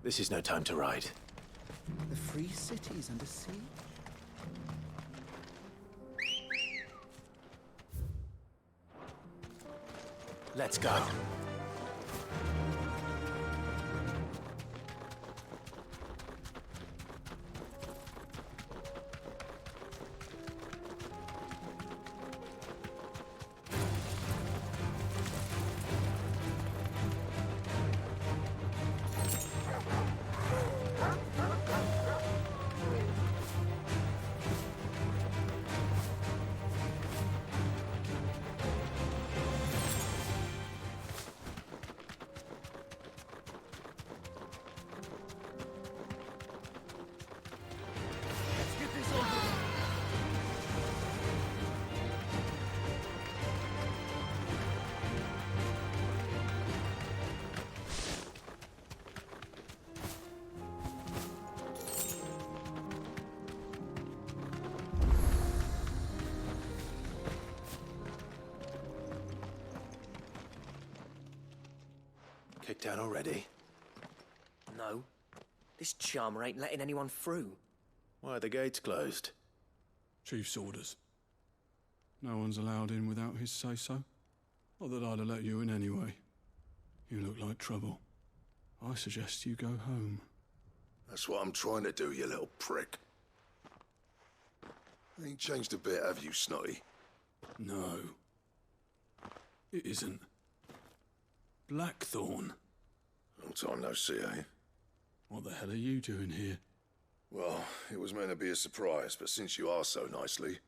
This is no time to ride. The free cities under siege? Let's go. Kicked out already? No. This charmer ain't letting anyone through. Why are the gates closed? Chief's orders. No one's allowed in without his say-so. Not that I'd have let you in anyway. You look like trouble. I suggest you go home. That's what I'm trying to do, you little prick. Ain't changed a bit, have you, Snotty? No. It isn't. Blackthorn. Long time no see, eh? What the hell are you doing here? Well, it was meant to be a surprise, but since you are so nicely,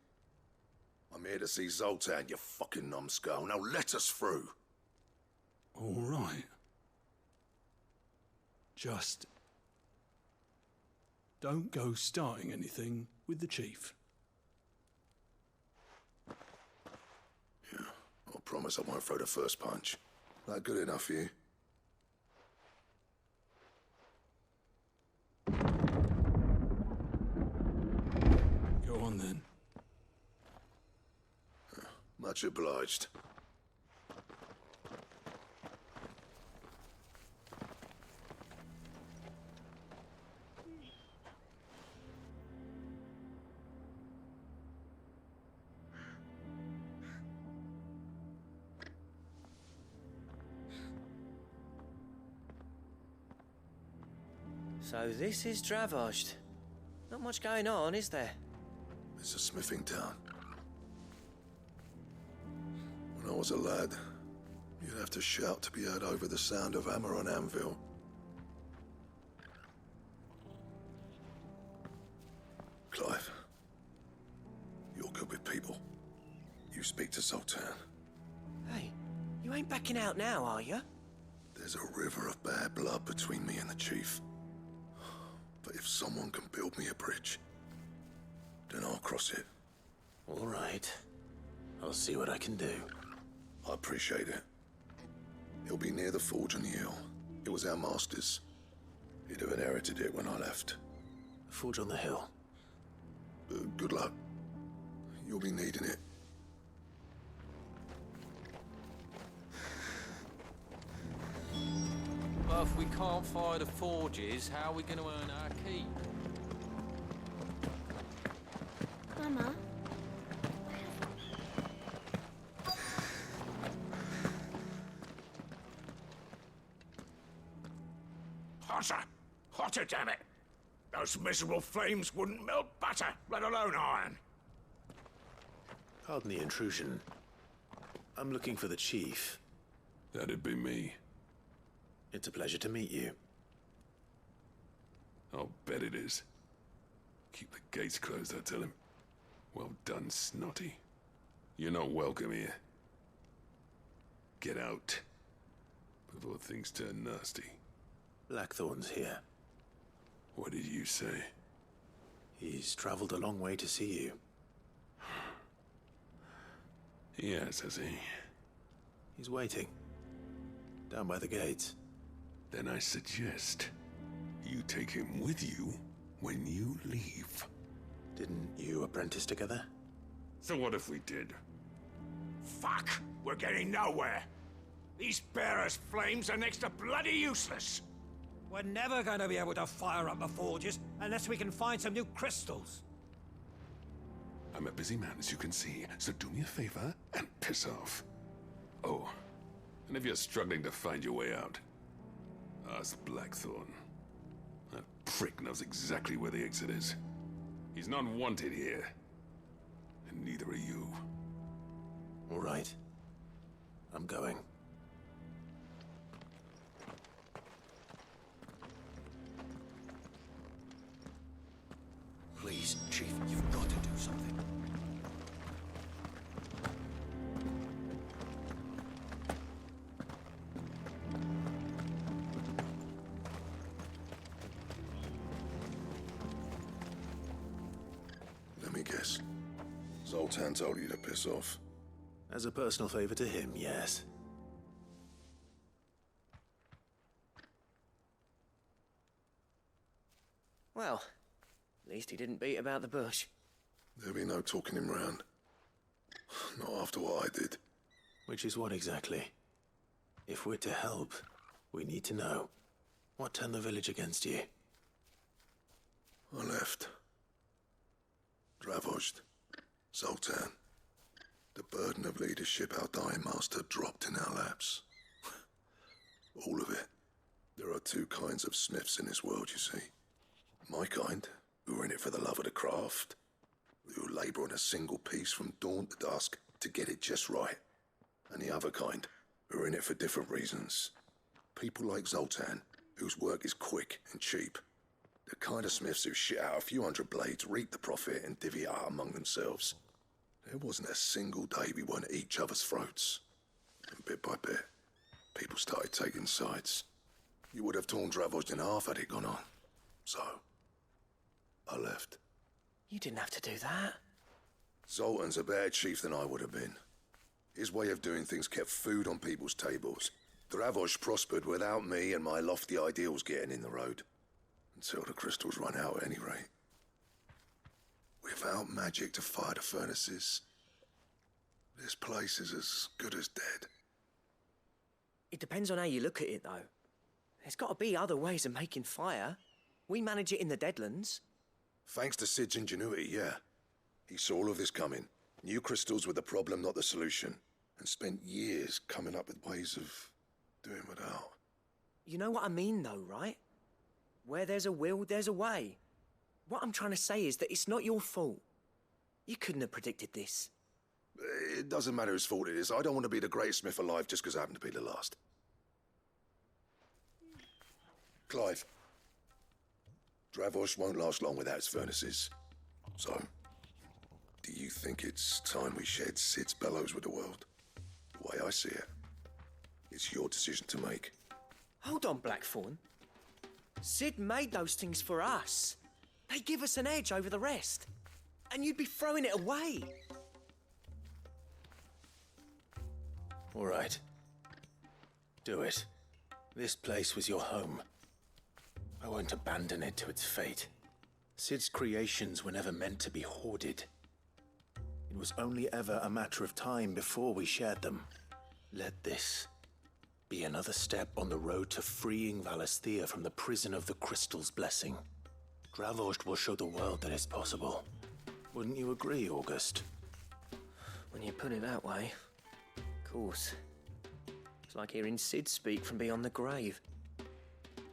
I'm here to see Zoltan, you fucking numbskull. Now let us through. All right. Just don't go starting anything with the chief. Yeah, I promise I won't throw the first punch. That good enough for you? Go on then. Much obliged. So this is Dravosht. Not much going on, is there? It's a smithing town. When I was a lad, you'd have to shout to be heard over the sound of hammer on anvil. Clive, you're good with people. You speak to Zoltan. Hey, you ain't backing out now, are you? There's a river of bad blood between me and the chief. But if someone can build me a bridge, then I'll cross it. All right. I'll see what I can do. I appreciate it. He'll be near the forge on the hill. It was our master's. He'd have inherited it when I left. The forge on the hill. Good luck. You'll be needing it. Well, if we can't fire the forges, how are we going to earn our keep? Mama? Hotter! Hotter, damn it! Those miserable flames wouldn't melt butter, let alone iron. Pardon the intrusion. I'm looking for the chief. That'd be me. It's a pleasure to meet you. I'll bet it is. Keep the gates closed, I tell him. Well done, Snotty. You're not welcome here. Get out. Before things turn nasty. Blackthorn's here. What did you say? He's traveled a long way to see you. Yes, has he? He's waiting. Down by the gates. Then I suggest you take him with you when you leave. Didn't you apprentice together? So what if we did? Fuck! We're getting nowhere! These bearers' flames are next to bloody useless! We're never going to be able to fire up the forges unless we can find some new crystals. I'm a busy man, as you can see, so do me a favor and piss off. Oh, and if you're struggling to find your way out, ask Blackthorn. That prick knows exactly where the exit is. He's not wanted here. And neither are you. All right. I'm going. Please, Chief, you've got to do something. Let me guess. Zoltan told you to piss off. As a personal favor to him, yes. Well, at least he didn't beat about the bush. There'll be no talking him round. Not after what I did. Which is what exactly? If we're to help, we need to know. What turned the village against you? I left. Dravozd. Zoltan. The burden of leadership our dying master dropped in our laps. All of it. There are two kinds of smiths in this world, you see. My kind, who are in it for the love of the craft, who labour on a single piece from dawn to dusk to get it just right. And the other kind, who are in it for different reasons. People like Zoltan, whose work is quick and cheap. The kind of smiths who shit out a few hundred blades, reap the profit, and divvy it out among themselves. There wasn't a single day we weren't at each other's throats. And bit by bit, people started taking sides. You would have torn Dravozd in half had it gone on. So, I left. You didn't have to do that. Zoltan's a better chief than I would have been. His way of doing things kept food on people's tables. Dravozd prospered without me and my lofty ideals getting in the road. Until the crystals run out at any rate. Without magic to fire the furnaces, this place is as good as dead. It depends on how you look at it, though. There's got to be other ways of making fire. We manage it in the Deadlands. Thanks to Sid's ingenuity, yeah. He saw all of this coming. Knew crystals were the problem, not the solution. And spent years coming up with ways of doing without. You know what I mean, though, right? Where there's a will, there's a way. What I'm trying to say is that it's not your fault. You couldn't have predicted this. It doesn't matter whose fault it is. I don't want to be the greatest smith alive just because I happen to be the last. Clive. Dravozd won't last long without its furnaces. So, do you think it's time we shared Sid's bellows with the world? The way I see it, it's your decision to make. Hold on, Blackthorn. Sid made those things for us. They give us an edge over the rest. And you'd be throwing it away. All right. Do it. This place was your home. I won't abandon it to its fate. Sid's creations were never meant to be hoarded. It was only ever a matter of time before we shared them. Let this be another step on the road to freeing Valisthea from the prison of the Crystal's blessing. Dravozd will show the world that it's possible. Wouldn't you agree, August? When you put it that way, of course. It's like hearing Sid speak from beyond the grave.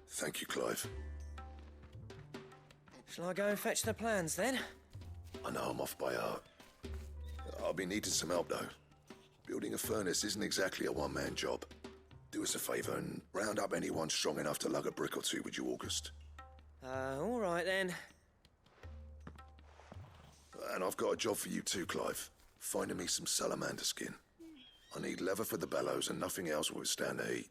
Thank you, Clive. Shall I go and fetch the plans, then? I know I'm off by heart. I'll be needing some help, though. Building a furnace isn't exactly a one-man job. Do us a favour and round up anyone strong enough to lug a brick or two, would you, August? All right, then. And I've got a job for you too, Clive. Finding me some salamander skin. I need leather for the bellows and nothing else will withstand the heat.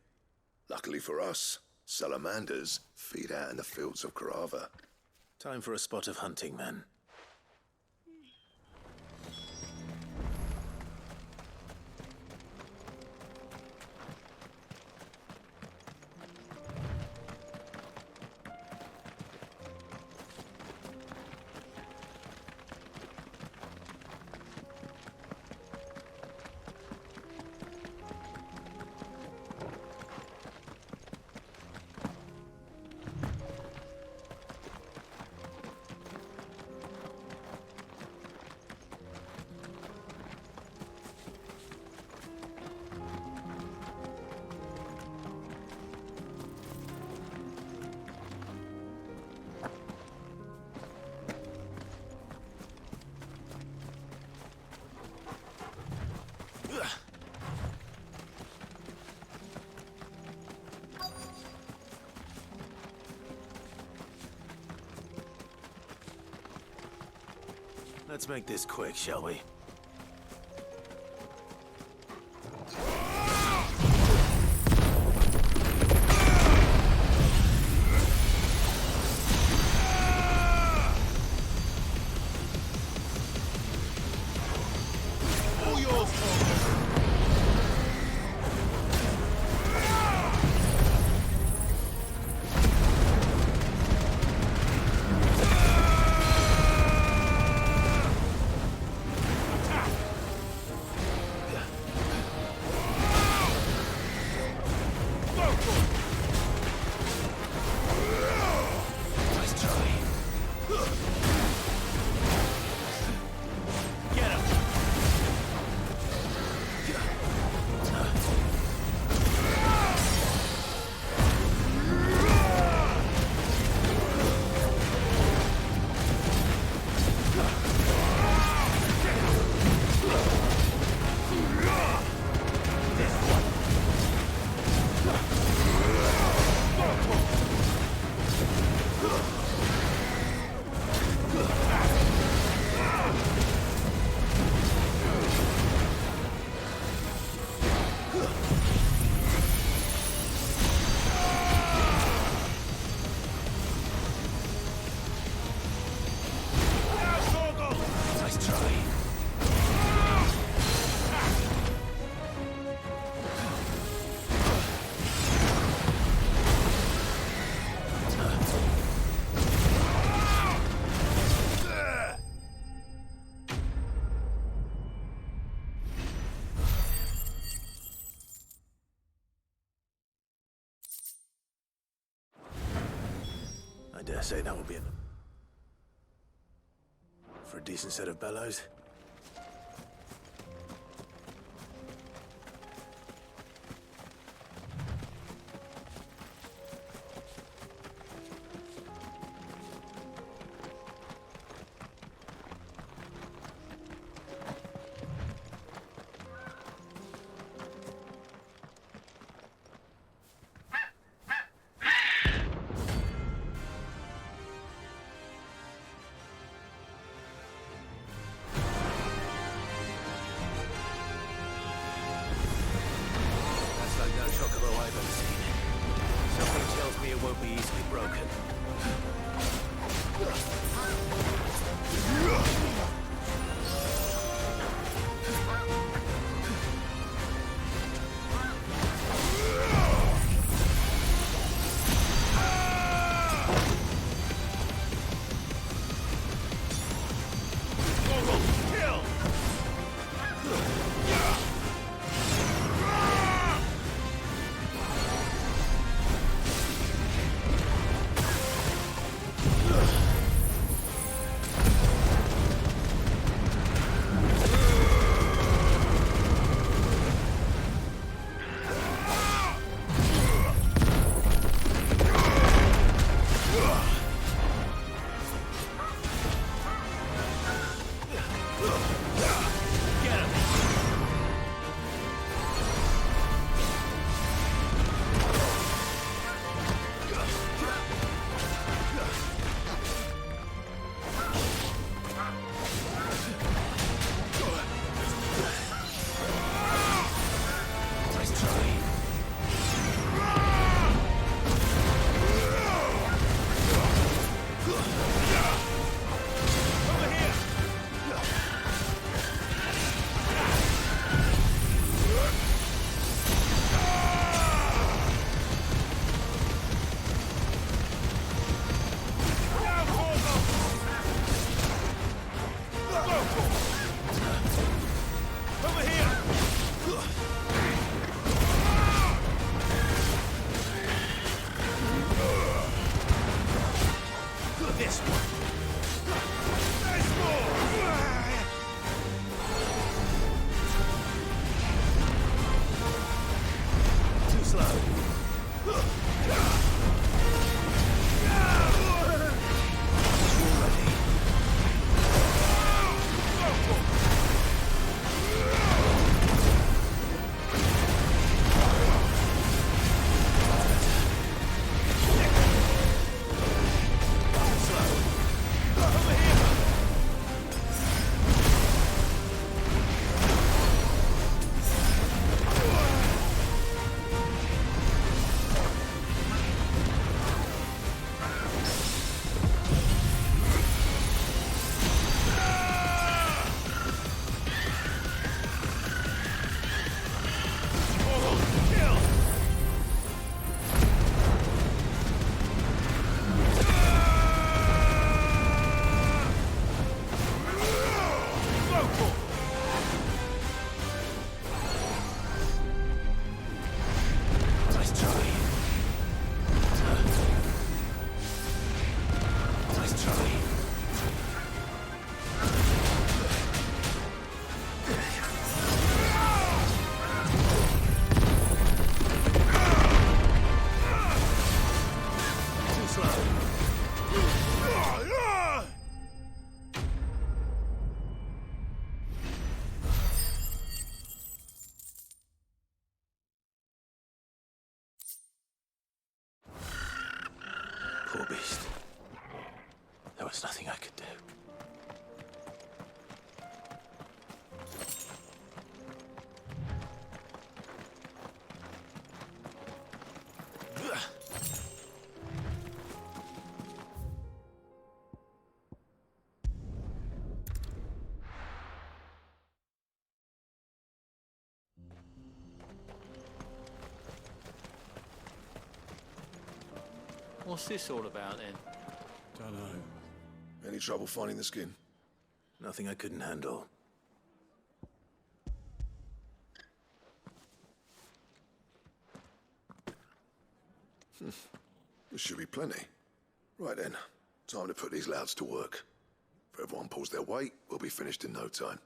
Luckily for us, salamanders feed out in the fields of Karava. Time for a spot of hunting, then. Let's make this quick, shall we? I dare say that will be enough. For a decent set of bellows. Something tells me it won't be easily broken. Poor beast. There was nothing I could do. What's this all about then? Don't know. Any trouble finding the skin? Nothing I couldn't handle. There should be plenty. Right then, time to put these louds to work. If everyone pulls their weight, we'll be finished in no time.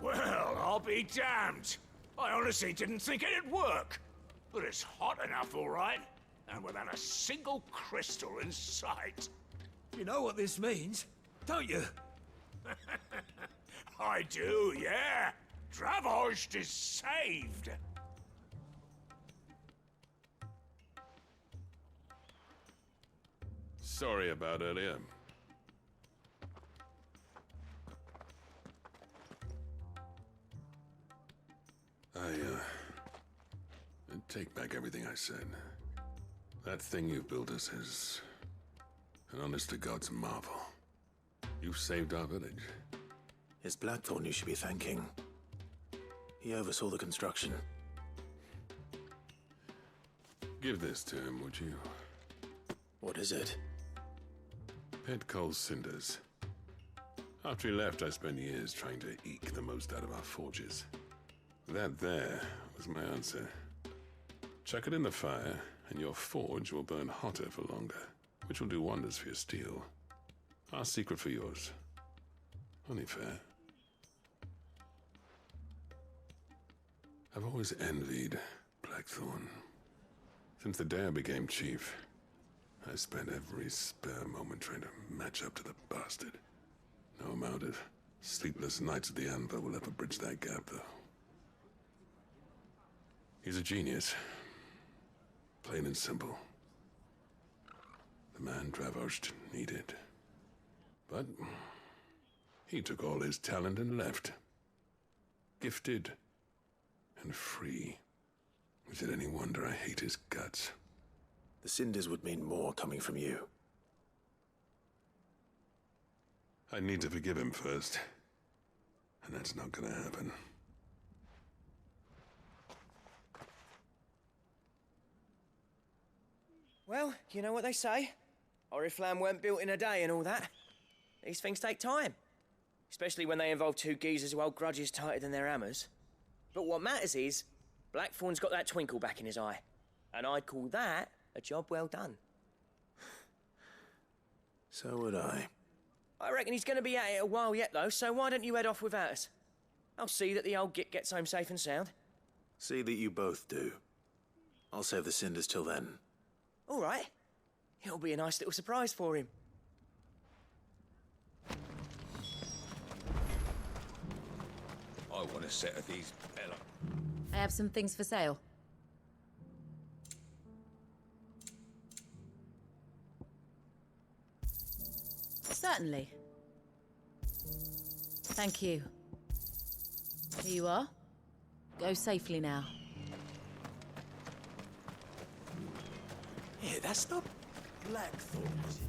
Well, I'll be damned. I honestly didn't think it'd work. But it's hot enough, all right. And without a single crystal in sight. You know what this means, don't you? I do, yeah. Dravost is saved. Sorry about earlier. I take back everything I said. That thing you built us is an honest-to-God's marvel. You saved our village. It's Blackthorn you should be thanking. He oversaw the construction. Give this to him, would you? What is it? Pet Cole's cinders. After he left, I spent years trying to eke the most out of our forges. That there was my answer. Chuck it in the fire, and your forge will burn hotter for longer, which will do wonders for your steel. Our secret for yours. Only fair. I've always envied Blackthorn. Since the day I became chief, I spent every spare moment trying to match up to the bastard. No amount of sleepless nights at the Anvil will ever bridge that gap, though. He's a genius. Plain and simple. The man Dravost needed. But he took all his talent and left. Gifted and free. Is it any wonder I hate his guts? The cinders would mean more coming from you. I need to forgive him first. And that's not gonna happen. Well, you know what they say. Oriflamme weren't built in a day and all that. These things take time. Especially when they involve two geezers who hold grudges tighter than their hammers. But what matters is, Blackthorn's got that twinkle back in his eye. And I'd call that a job well done. So would I. I reckon he's going to be at it a while yet, though, so why don't you head off without us? I'll see that the old git gets home safe and sound. See that you both do. I'll save the cinders till then. All right. It'll be a nice little surprise for him. I want a set of these Bella. I have some things for sale. Certainly. Thank you. Here you are. Go safely now. Yeah, that's not Blackthorn, is it?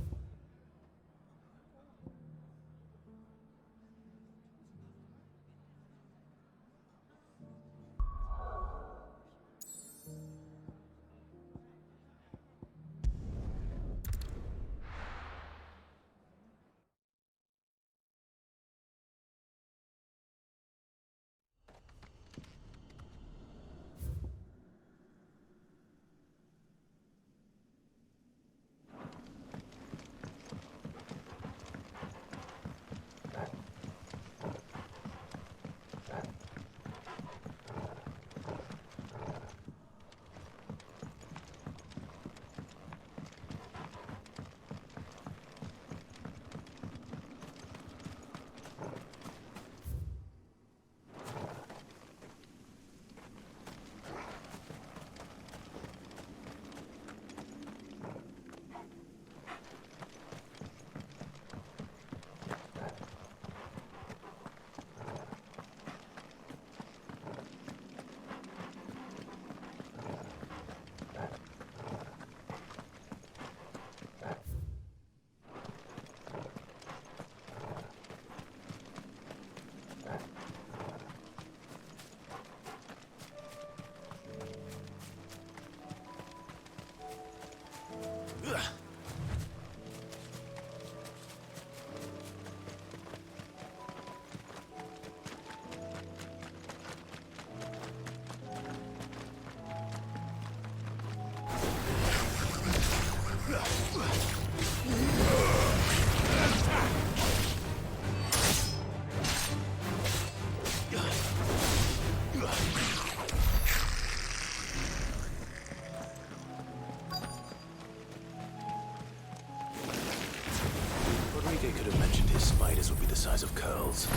size of curls.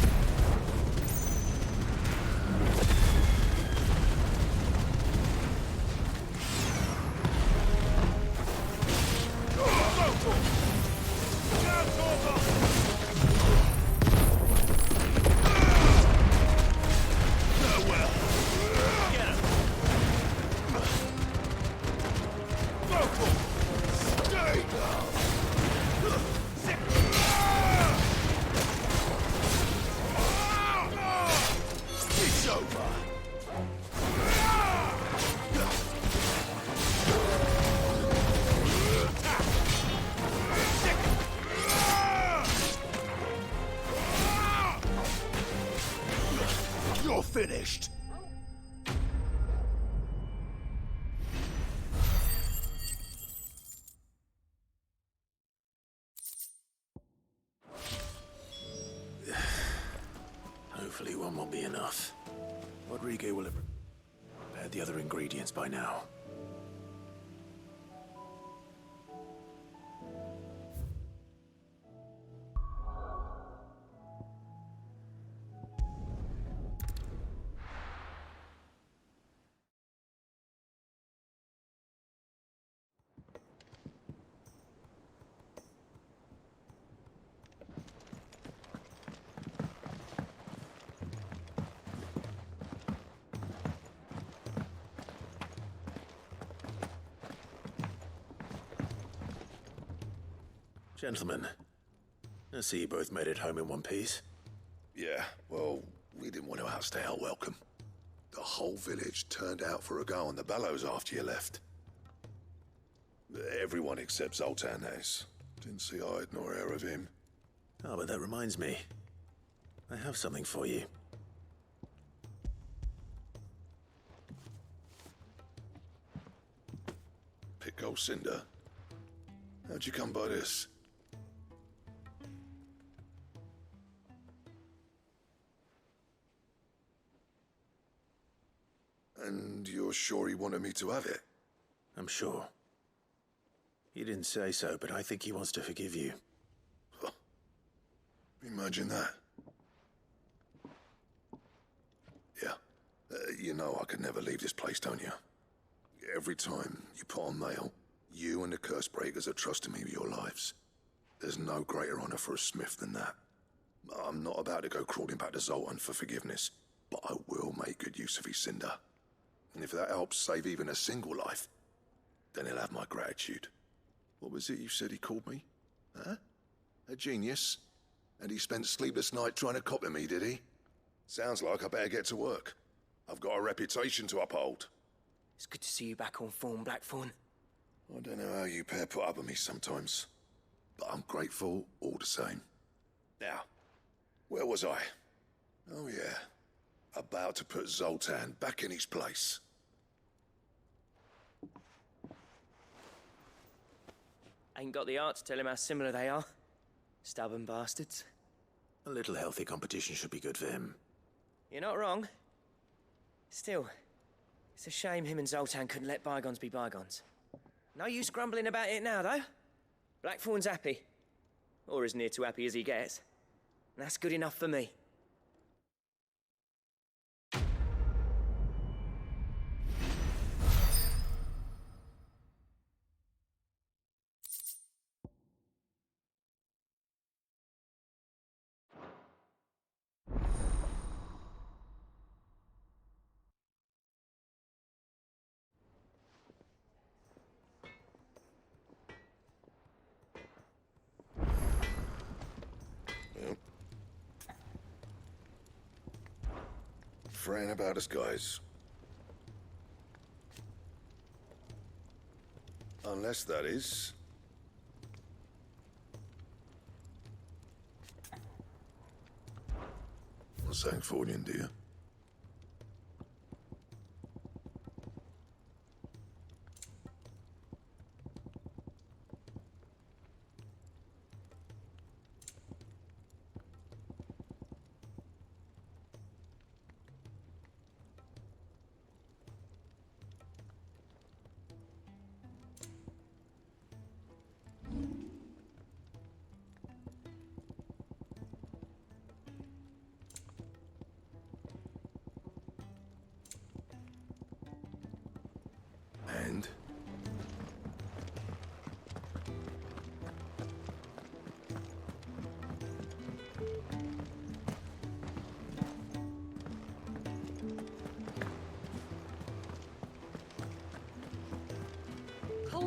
You're finished. Hopefully one will be enough. Rodrigo will have prepared the other ingredients by now. Gentlemen, I see you both made it home in one piece. Yeah, well, we didn't want to outstay our welcome. The whole village turned out for a go on the bellows after you left. Everyone except Zoltan has. Didn't see hide nor hair of him. Oh, but that reminds me. I have something for you. Pico Cinder? How'd you come by this? And you're sure he wanted me to have it? I'm sure. He didn't say so, but I think he wants to forgive you. Huh. Imagine that. Yeah. You know I could never leave this place, don't you? Every time you put on mail, you and the Curse Breakers are trusting me with your lives. There's no greater honor for a smith than that. I'm not about to go crawling back to Zoltan for forgiveness, but I will make good use of his cinder. And if that helps save even a single life, then he'll have my gratitude. What was it you said he called me? Huh? A genius? And he spent sleepless night trying to copy me, did he? Sounds like I better get to work. I've got a reputation to uphold. It's good to see you back on form, Blackthorn. I don't know how you pair put up with me sometimes, but I'm grateful all the same. Now, where was I? Oh yeah, about to put Zoltan back in his place. Ain't got the art to tell him how similar they are. Stubborn bastards. A little healthy competition should be good for him. You're not wrong. Still, it's a shame him and Zoltan couldn't let bygones be bygones. No use grumbling about it now, though. Blackthorn's happy. Or as near to happy as he gets. And that's good enough for me. Fraying about us, guys. Unless that is... Sancfordian, do you?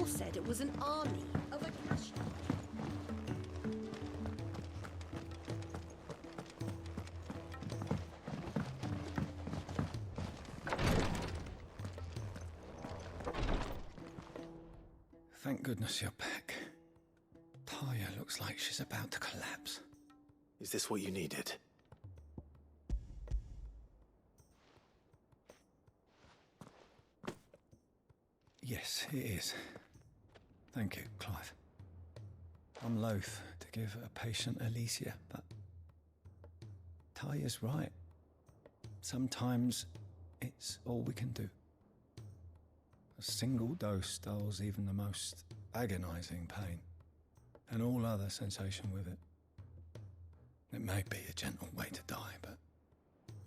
said it was an army of Acacia. Thank goodness you're back. Taya looks like she's about to collapse. Is this what you needed? Yes, it is. Thank you, Clive. I'm loath to give a patient Alicia, but Taya's right. Sometimes it's all we can do. A single dose dulls even the most agonizing pain, and all other sensation with it. It may be a gentle way to die, but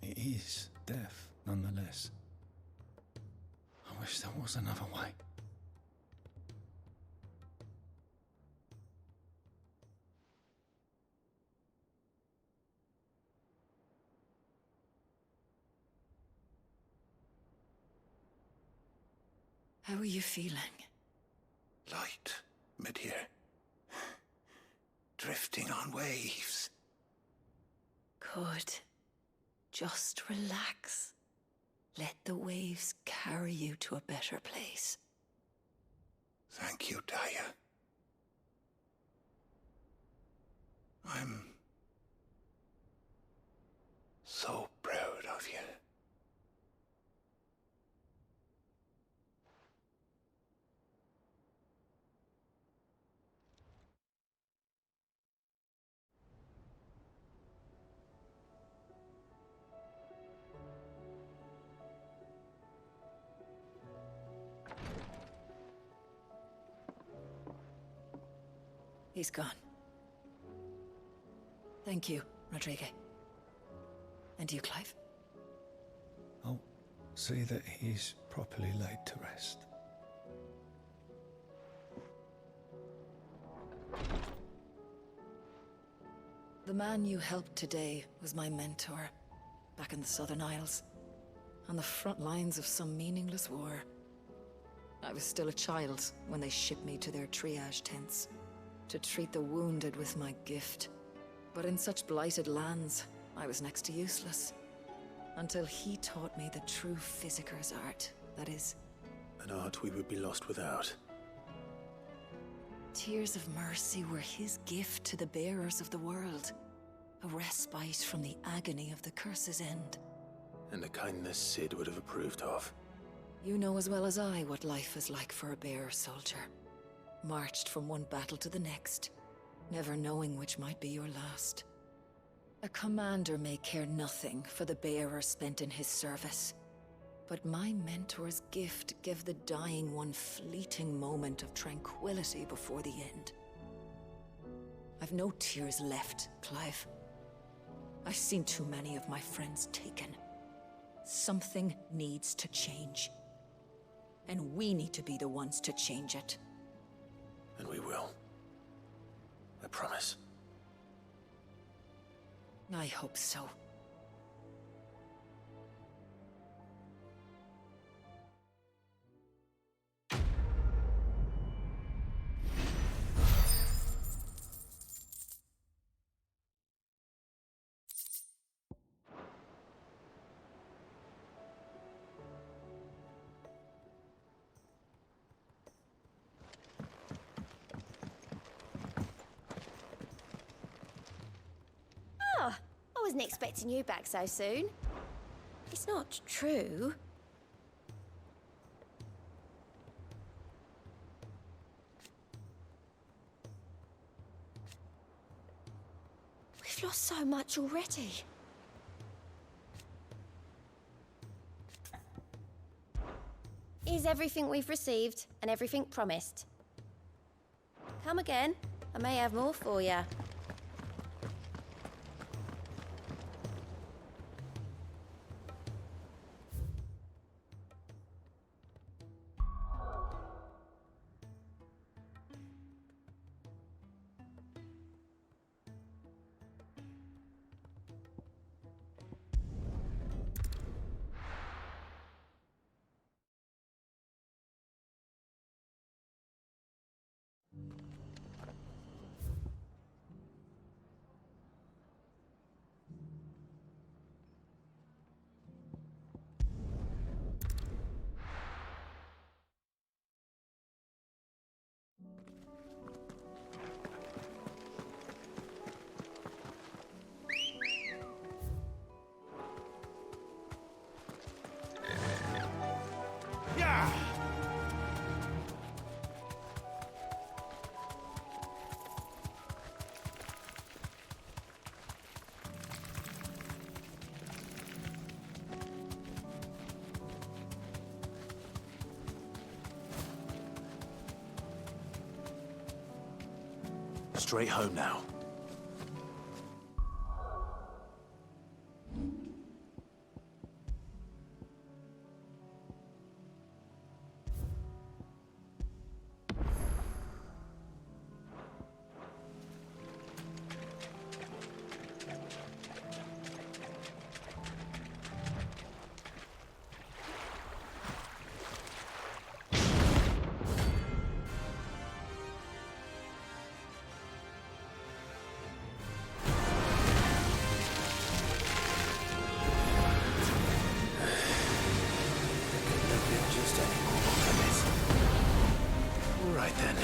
it is death nonetheless. I wish there was another way. How are you feeling? Light, mid-here. Drifting on waves. Good. Just relax. Let the waves carry you to a better place. Thank you, Daya. I'm so proud of you. He's gone. Thank you, Rodrigo. And you, Clive? I'll see that he's properly laid to rest. The man you helped today was my mentor, back in the Southern Isles, on the front lines of some meaningless war. I was still a child when they shipped me to their triage tents, to treat the wounded with my gift. But in such blighted lands, I was next to useless. Until he taught me the true Physicker's art, that is... An art we would be lost without. Tears of mercy were his gift to the bearers of the world. A respite from the agony of the curse's end. And a kindness Sid would have approved of. You know as well as I what life is like for a bearer soldier. Marched from one battle to the next, never knowing which might be your last. A commander may care nothing for the bearer spent in his service. But my mentor's gift gave the dying one fleeting moment of tranquility before the end. I've no tears left, Clive. I've seen too many of my friends taken. Something needs to change. And we need to be the ones to change it. And we will. I promise. I hope so. I wasn't expecting you back so soon. It's not true. We've lost so much already. Here's everything we've received and everything promised. Come again. I may have more for you. Straight home now. Right then.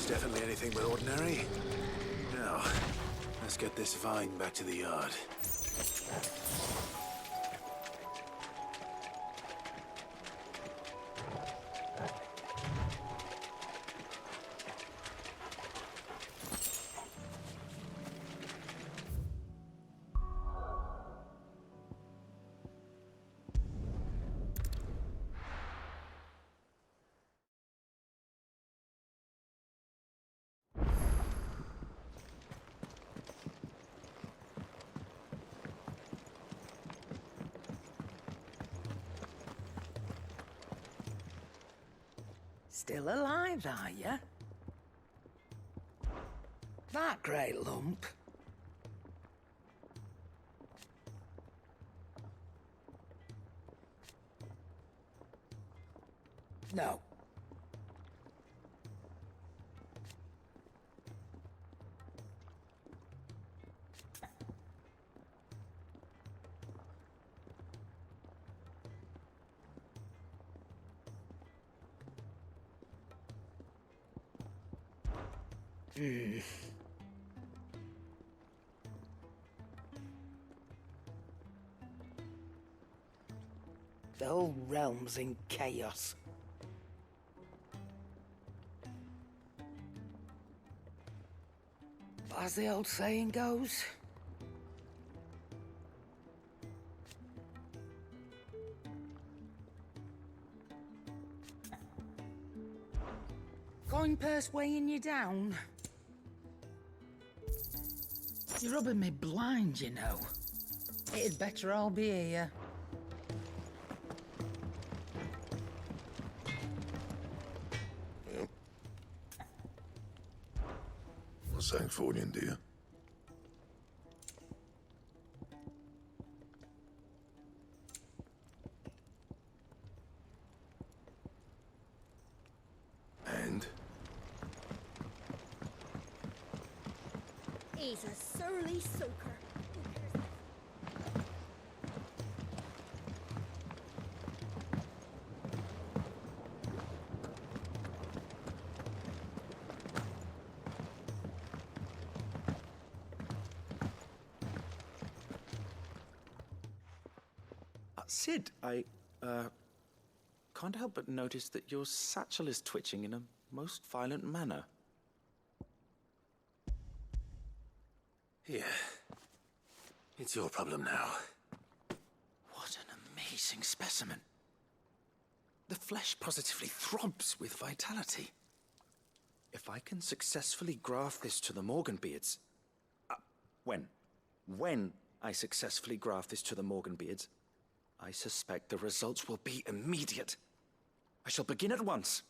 That's definitely anything but ordinary. Now, let's get this vine back to the yard. Still alive, are you? That great lump. No. The whole realm's in chaos. But as the old saying goes, coin purse weighing you down? You're rubbing me blind, you know. It'd better all be here. Sangforian, dear. And? He's a surly soaker. Sid, I can't help but notice that your satchel is twitching in a most violent manner. Here. It's your problem now. What an amazing specimen. The flesh positively throbs with vitality. If I can successfully graft this to the Morganbeards... When I successfully graft this to the Morganbeards, I suspect the results will be immediate. I shall begin at once.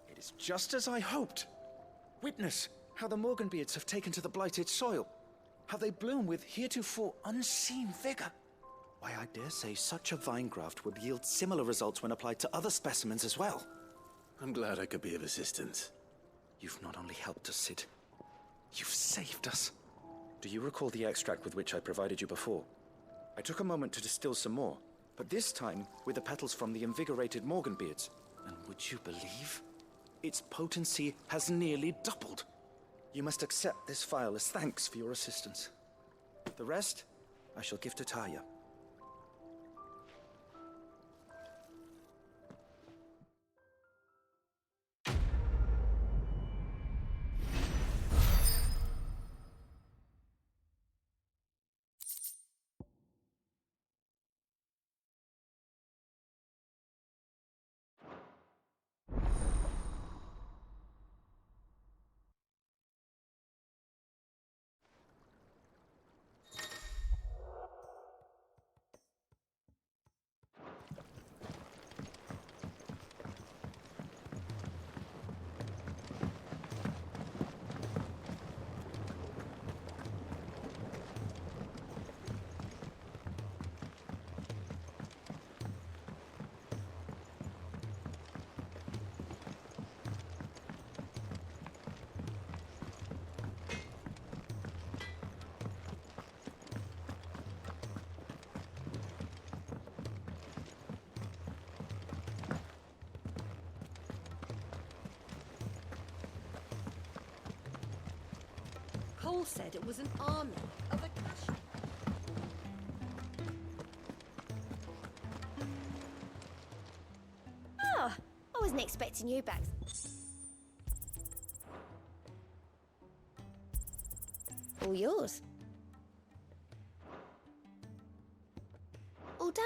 It is just as I hoped. Witness how the Morganbeards have taken to the blighted soil, how they bloom with heretofore unseen vigor. Why, I dare say such a vine graft would yield similar results when applied to other specimens as well. I'm glad I could be of assistance. You've not only helped us, Sid, you've saved us. Do you recall the extract with which I provided you before? I took a moment to distill some more, but this time with the petals from the invigorated Morganbeards. And would you believe? Its potency has nearly doubled. You must accept this phial as thanks for your assistance. The rest, I shall give to Taya. all said it was an army of Akashi. Oh, I wasn't expecting you back. All yours. All done?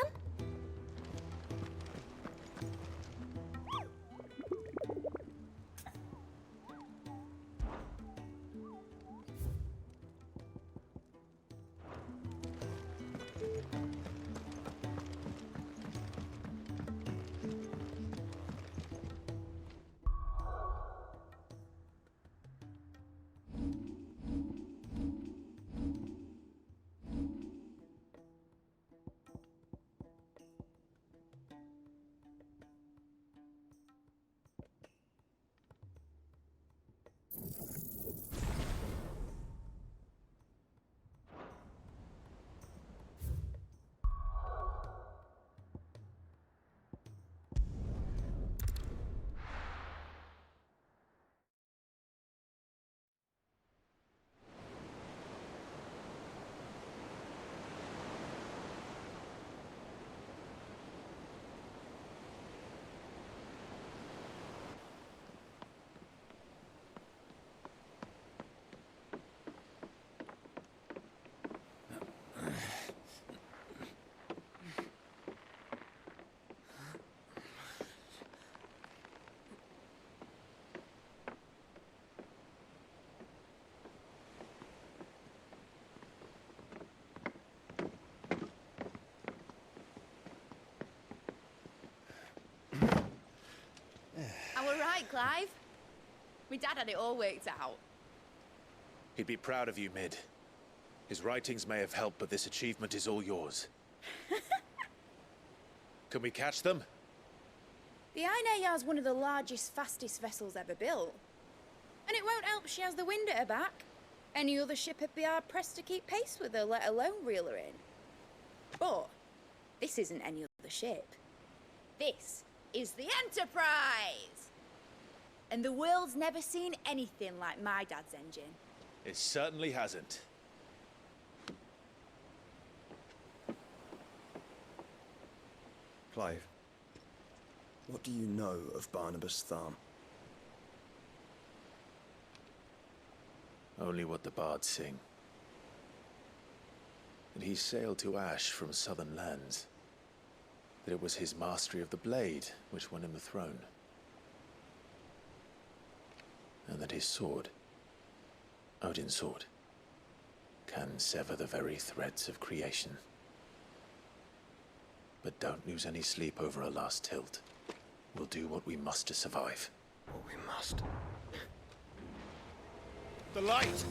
We're right, Clive. My dad had it all worked out. He'd be proud of you, Mid. His writings may have helped, but this achievement is all yours. Can we catch them? The Ainayar's one of the largest, fastest vessels ever built. And it won't help she has the wind at her back. Any other ship would be hard-pressed to keep pace with her, let alone reel her in. But this isn't any other ship. This is the Enterprise! And the world's never seen anything like my dad's engine. It certainly hasn't. Clive, what do you know of Barnabas Tharm? Only what the bards sing. That he sailed to Ash from southern lands. That it was his mastery of the blade which won him the throne. And that his sword, Odin's sword, can sever the very threads of creation. But don't lose any sleep over a last tilt. We'll do what we must to survive. What we must? The light!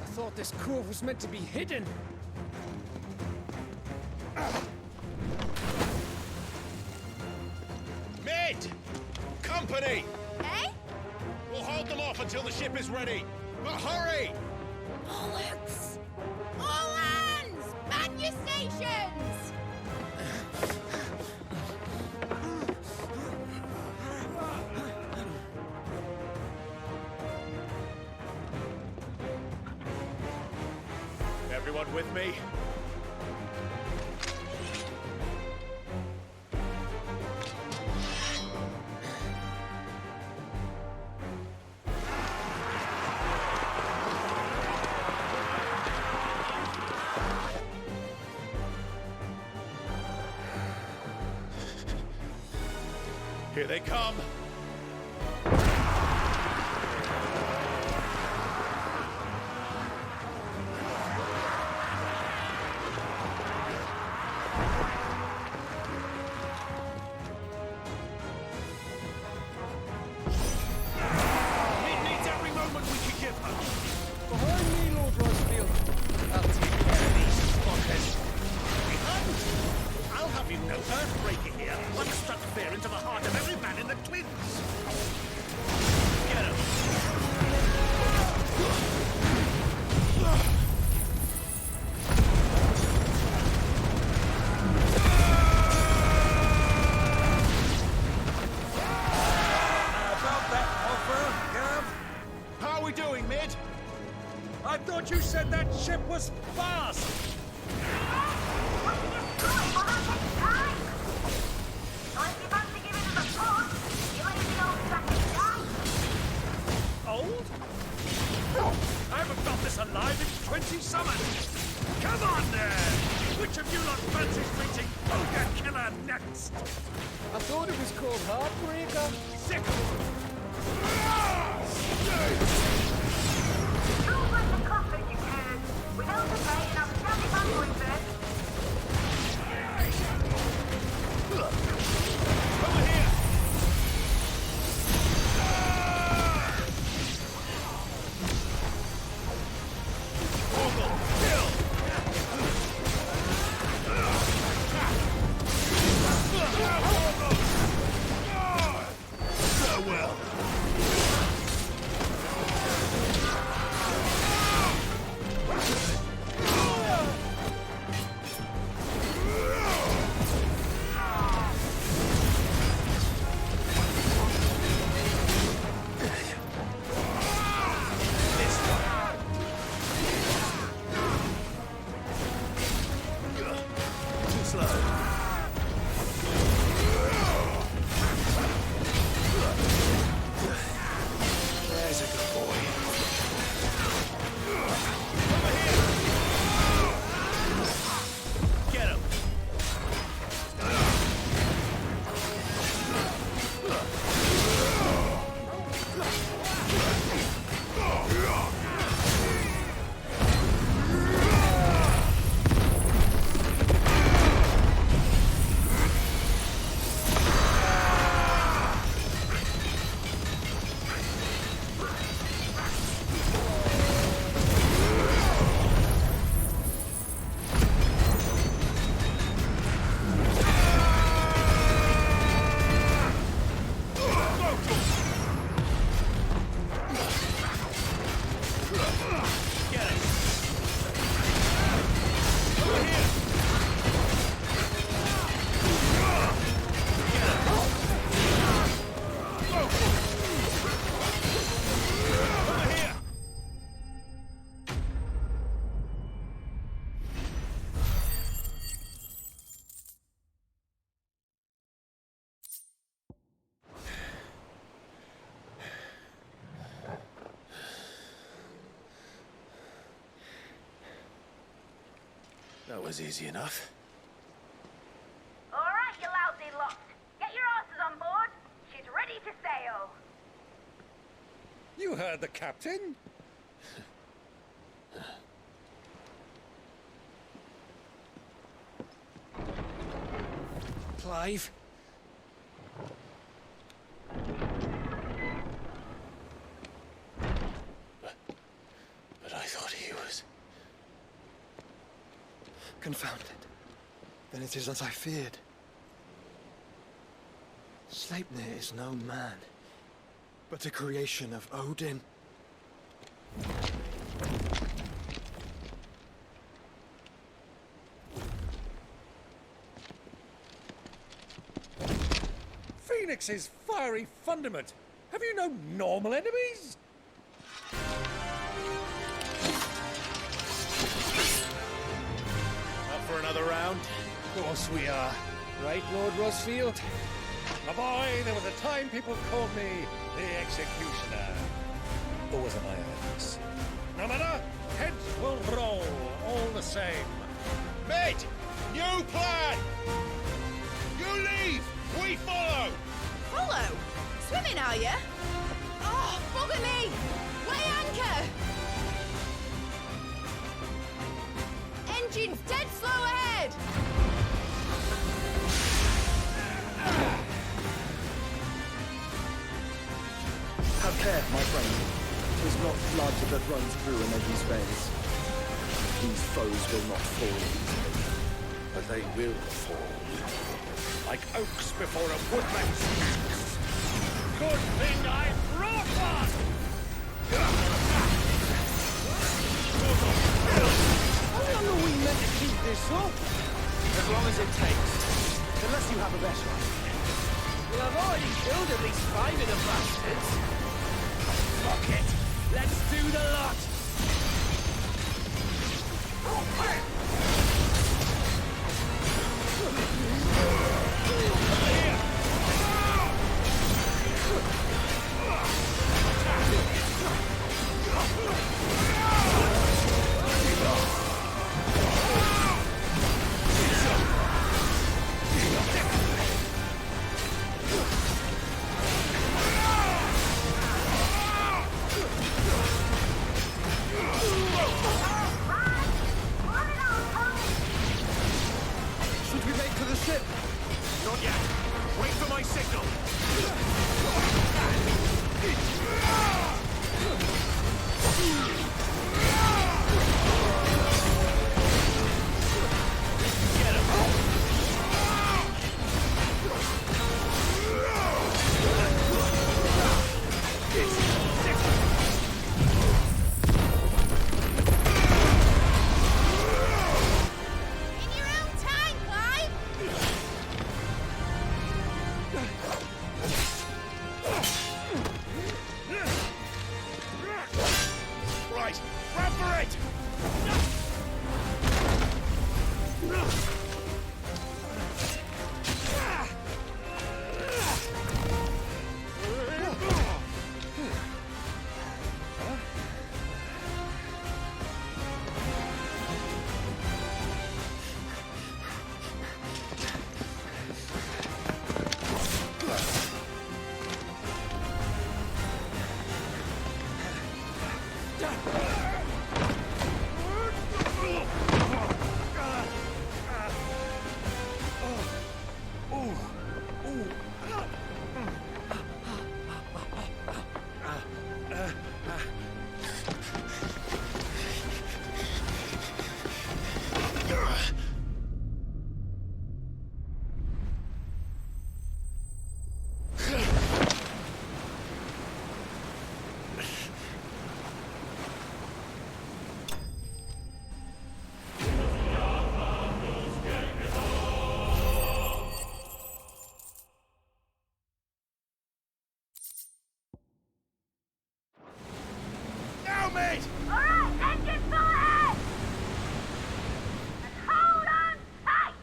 I thought this cove was meant to be hidden. Mid! Company! Eh? We'll hold them off until the ship is ready. But hurry! Bollocks! All hands! Man your stations! Everyone with me? Here they come! I thought you ship was fast! Old? I haven't got this alive in 20 summers! Come on there! Which of you lot fancies meeting Ogre Killer next? I thought it was called Heartbreaker. Sick! That was easy enough. All right, you lousy lot. Get your asses on board. She's ready to sail. You heard the captain. Clive? But I thought he was... Confounded. Then it is as I feared. Sleipnir is no man, but a creation of Odin. Phoenix's fiery fundament. Have you no normal enemies? Up for another round? Of course we are. Right, Lord Rosfield? My boy, there was a time people called me the Executioner. Or was it my eyes? No matter, heads will roll all the same. Mate! New plan! You leave! We follow! Follow? Swimming, are you? Oh, bugger me! Weigh anchor! Engine's dead slow ahead! Have care, my friend. 'Tis not blood that runs through an Eddie's veins. These foes will not fall easily. But they will fall. Like oaks before a woodman. Good thing I brought one! How long are we meant to keep this up? As long as it takes. Unless you have a better idea. Well, I've already killed at least 5 of the bastards. Fuck it. Let's do the lot. Should we make for the ship? Not yet. Wait for my signal. In your own time, Clive! Right, run for it! Now, mate! Alright, engine full ahead! And hold on tight!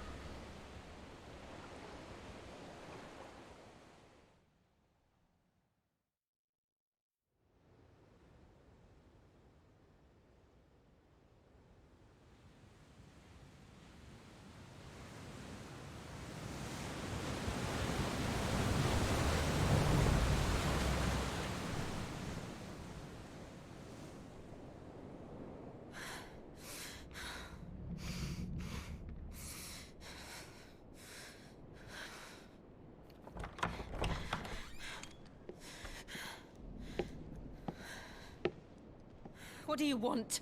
What do you want?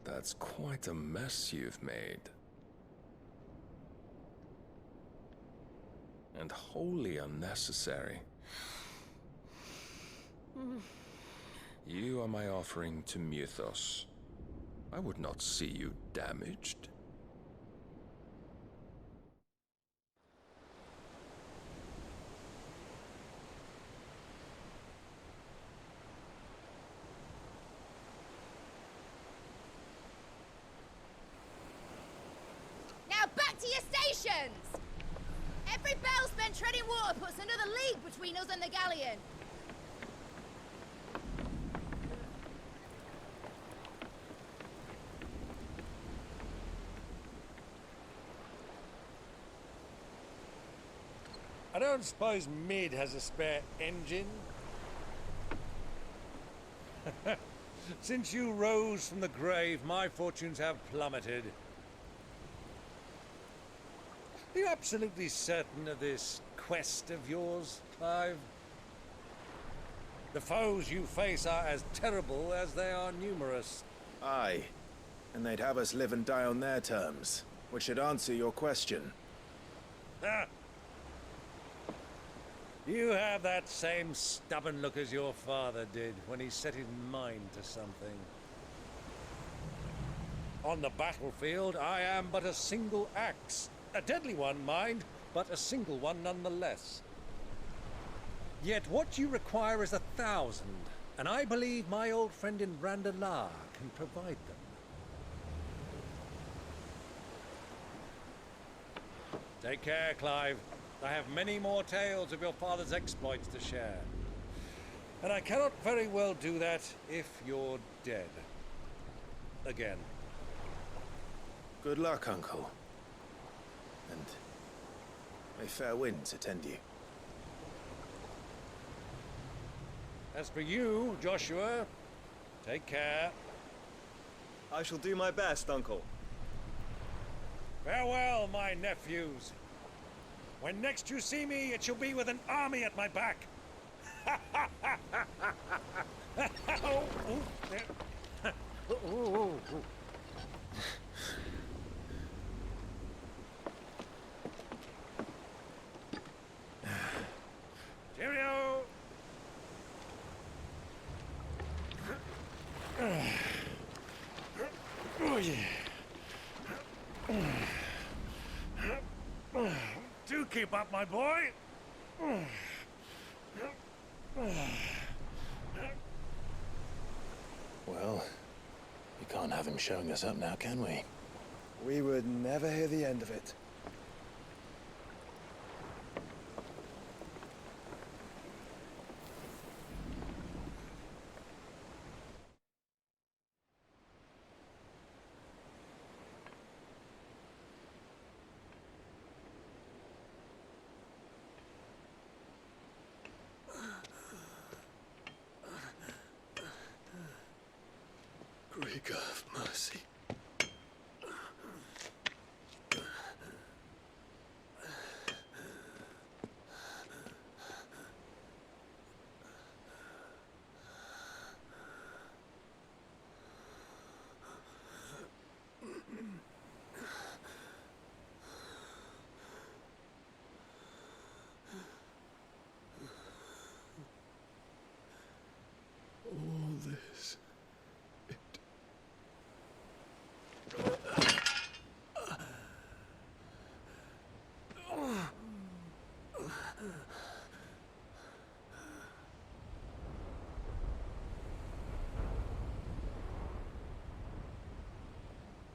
That's quite a mess you've made. And wholly unnecessary. You are my offering to Mythos. I would not see you damaged. Now back to your stations! Every bell spent treading water puts another league between us and the galleon. I don't suppose Mid has a spare engine? Since you rose from the grave, my fortunes have plummeted. Are you absolutely certain of this quest of yours, Clive? The foes you face are as terrible as they are numerous. Aye. And they'd have us live and die on their terms, which should answer your question. Ah. You have that same stubborn look as your father did when he set his mind to something. On the battlefield, I am but a single axe. A deadly one, mind, but a single one nonetheless. Yet what you require is 1,000, and I believe my old friend in Randalar can provide them. Take care, Clive. I have many more tales of your father's exploits to share. And I cannot very well do that if you're dead. Again. Good luck, Uncle. And may fair winds attend you. As for you, Joshua, take care. I shall do my best, Uncle. Farewell, my nephews. When next you see me, it shall be with an army at my back. Cheerio! Oh, yeah. Do keep up, my boy. Well, we can't have him showing us up now, can we? We would never hear the end of it. Krieger of mercy. All this.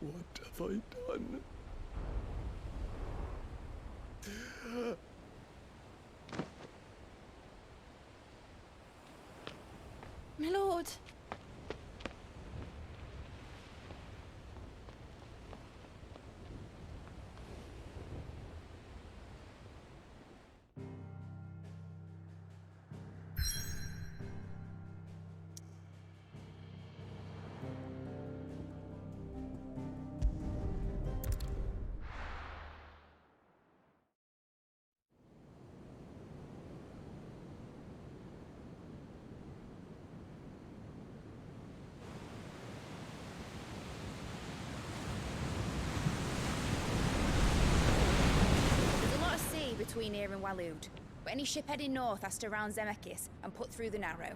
What have I done? My lord. Between here and Waloed, but any ship heading north has to round Zemeckis and put through the Narrow.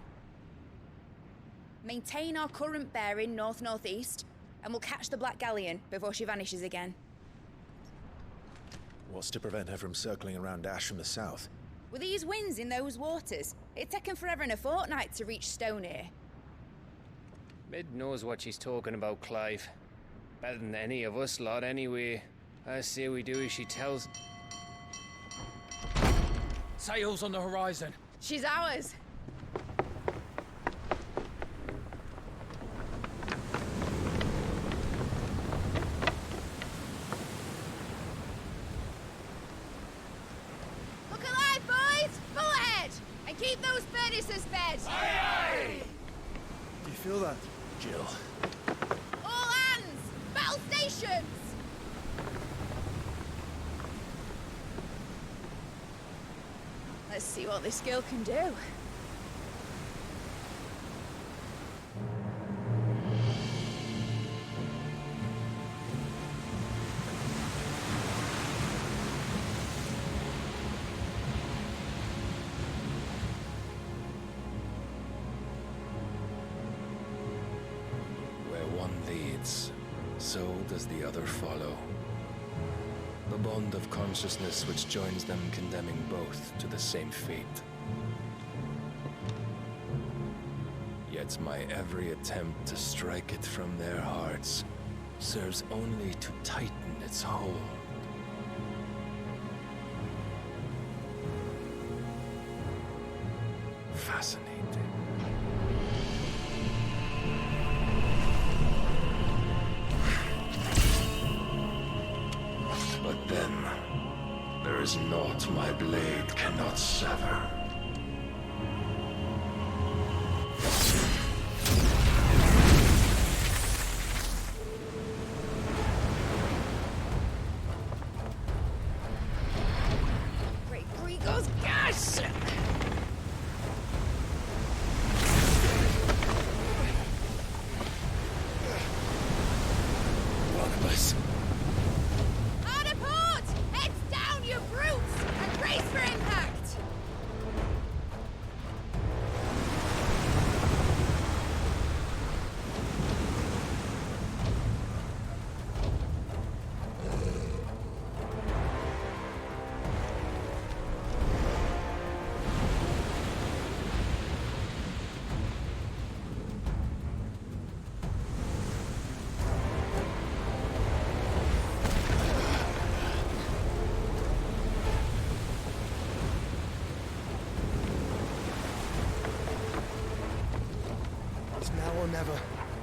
Maintain our current bearing north-northeast, and we'll catch the Black Galleon before she vanishes again. What's to prevent her from circling around Ash from the south? With these winds in those waters, it'd taken forever and a fortnight to reach Stonehenge. Mid knows what she's talking about, Clive. Better than any of us lot, anyway. I say we do as she tells. Sails on the horizon. She's ours. Look alive, boys! Full ahead! And keep those furnaces fed! Aye, aye! Do you feel that? Jill. All hands! Battle stations! Let's see what this girl can do. Where one leads, so does the other follow. The bond of consciousness which joins them condemning both to the same fate. that my every attempt to strike it from their hearts serves only to tighten its hold. Fascinating. But then, there is naught my blade cannot sever. Great Grigor's gas! Barnabas. Hard a port! Heads down, you brutes! And brace for impact! It's now or never.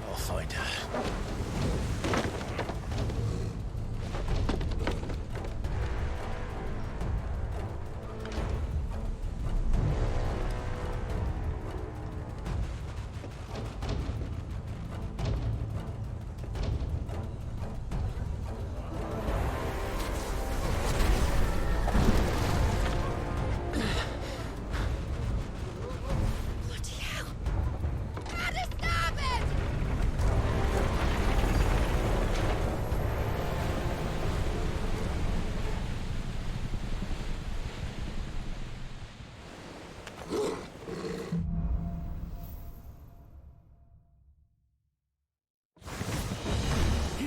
I'll find her. Bloody hell! At a starboard!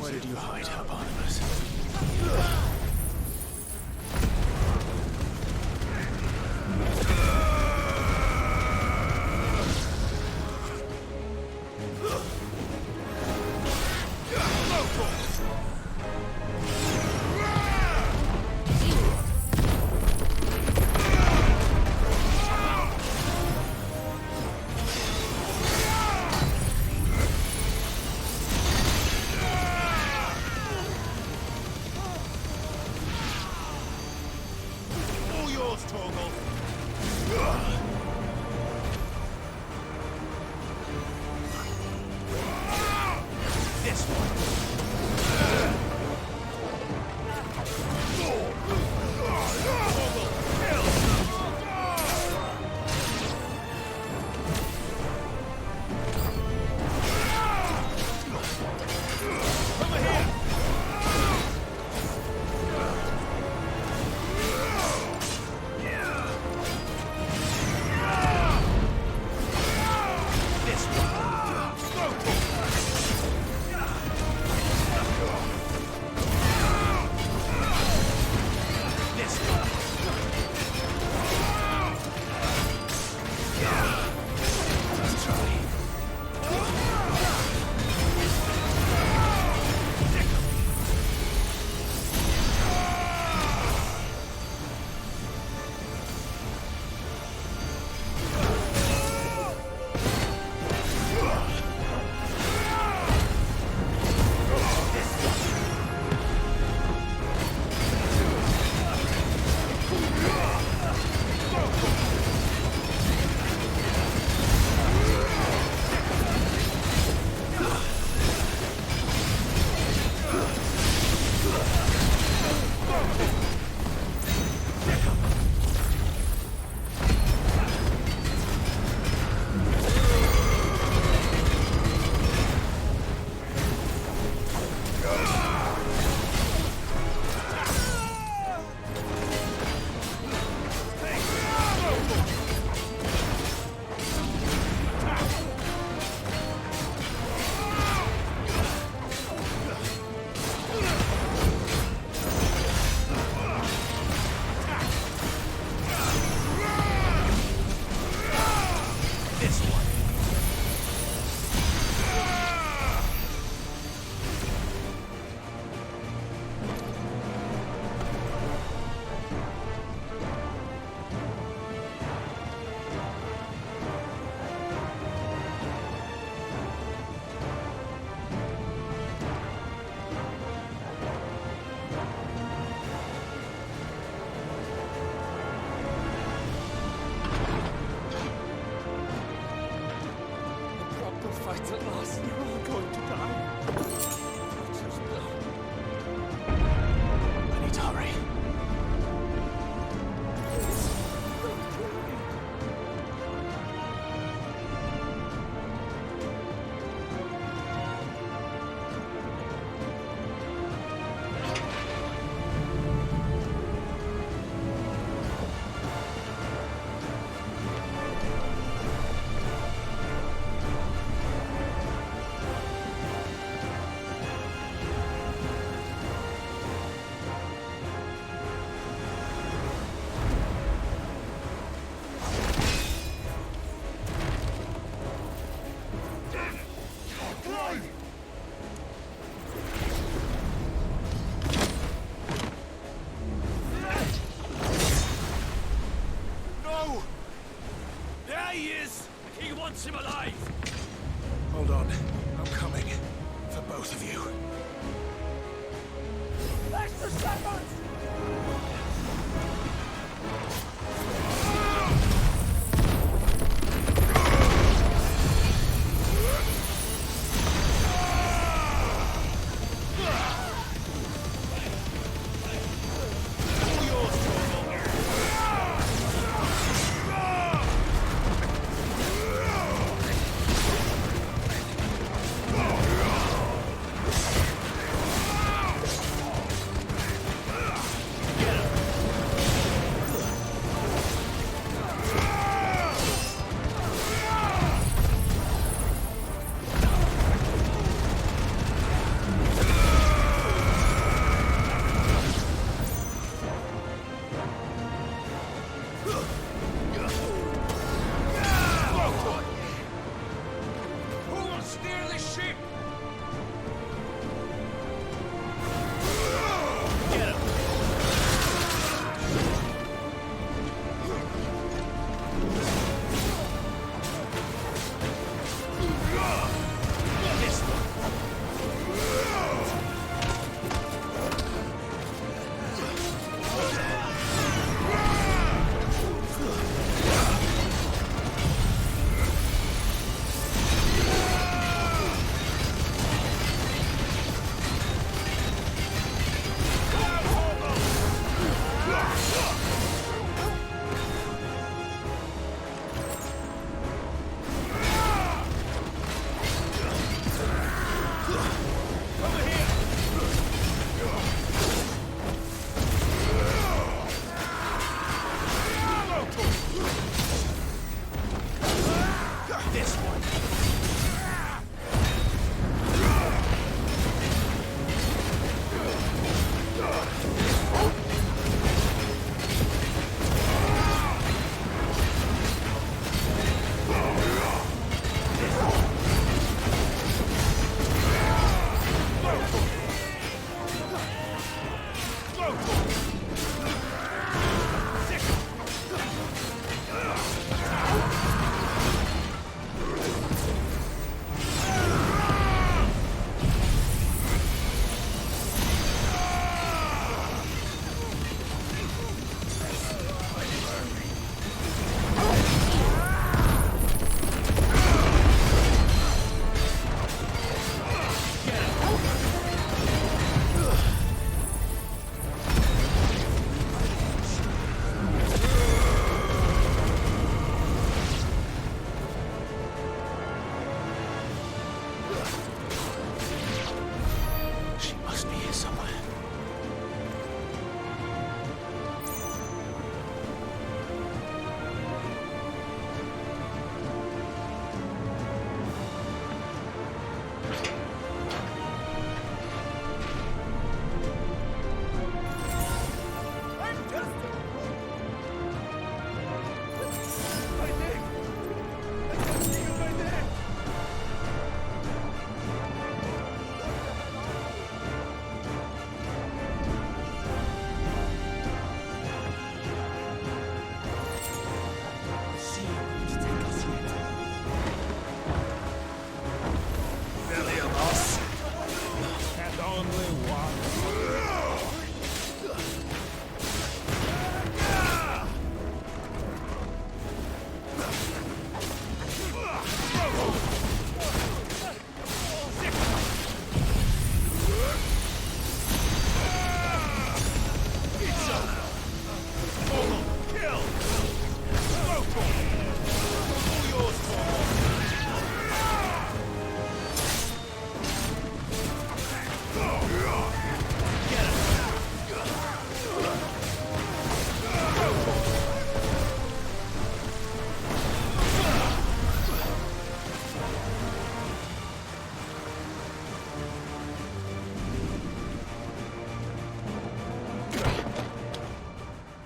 Where did you hide her, Barnabas?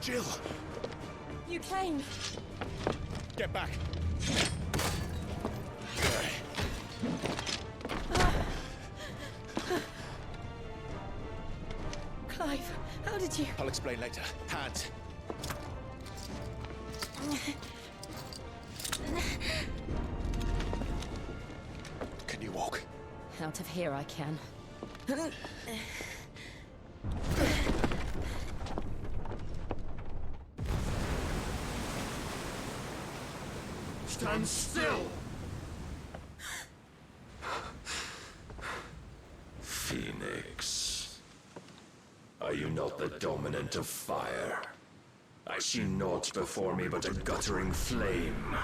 Jill! You came. Get back! Clive, how did you... I'll explain later. Hands. Can you walk? Out of here I can. Stand still! Phoenix. Are you not the dominant of fire? I see naught before me but a guttering flame.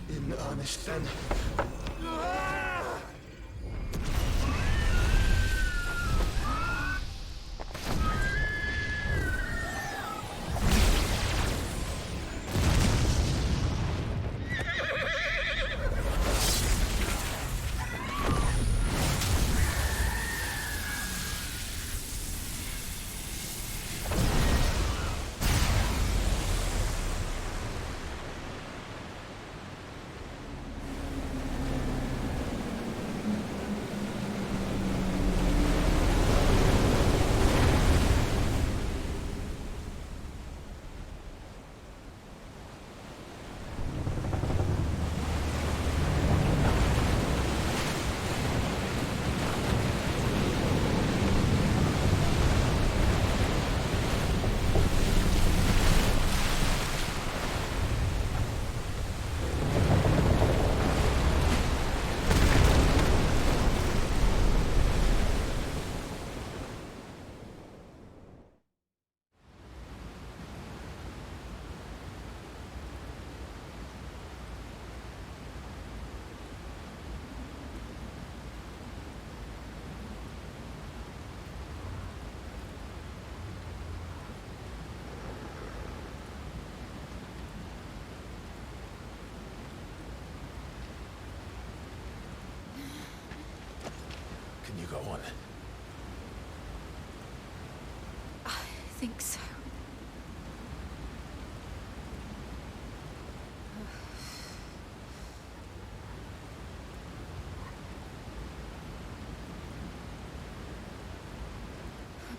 In earnest, then. Can you go on? I think so.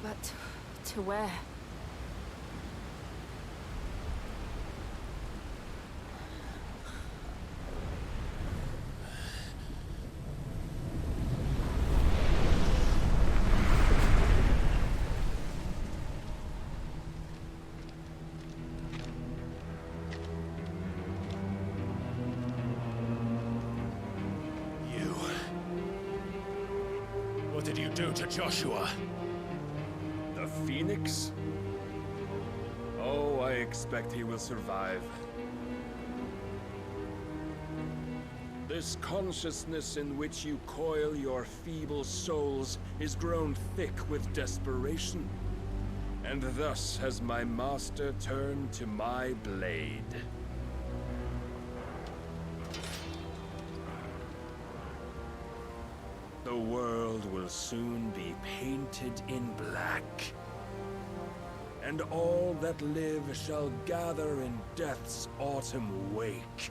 But to where? What did you do to Joshua? The Phoenix? Oh, I expect he will survive. This consciousness in which you coil your feeble souls is grown thick with desperation. And thus has my master turned to my blade. The world will soon be painted in black. And all that live shall gather in death's autumn wake.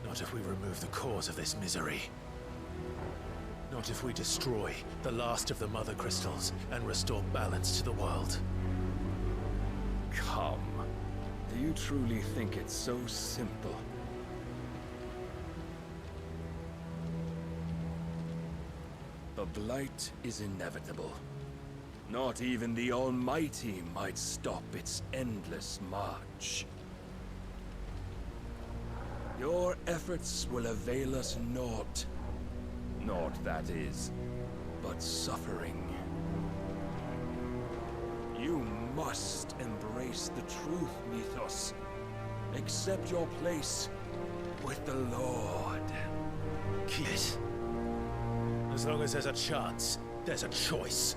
Not if we remove the cause of this misery. Not if we destroy the last of the Mother Crystals and restore balance to the world. Come. Do you truly think it's so simple? The Blight is inevitable. Not even the Almighty might stop its endless march. Your efforts will avail us naught. Naught, that is, but suffering. You must embrace the truth, Mythos. Accept your place with the Lord. Keep it. As long as there's a chance, there's a choice.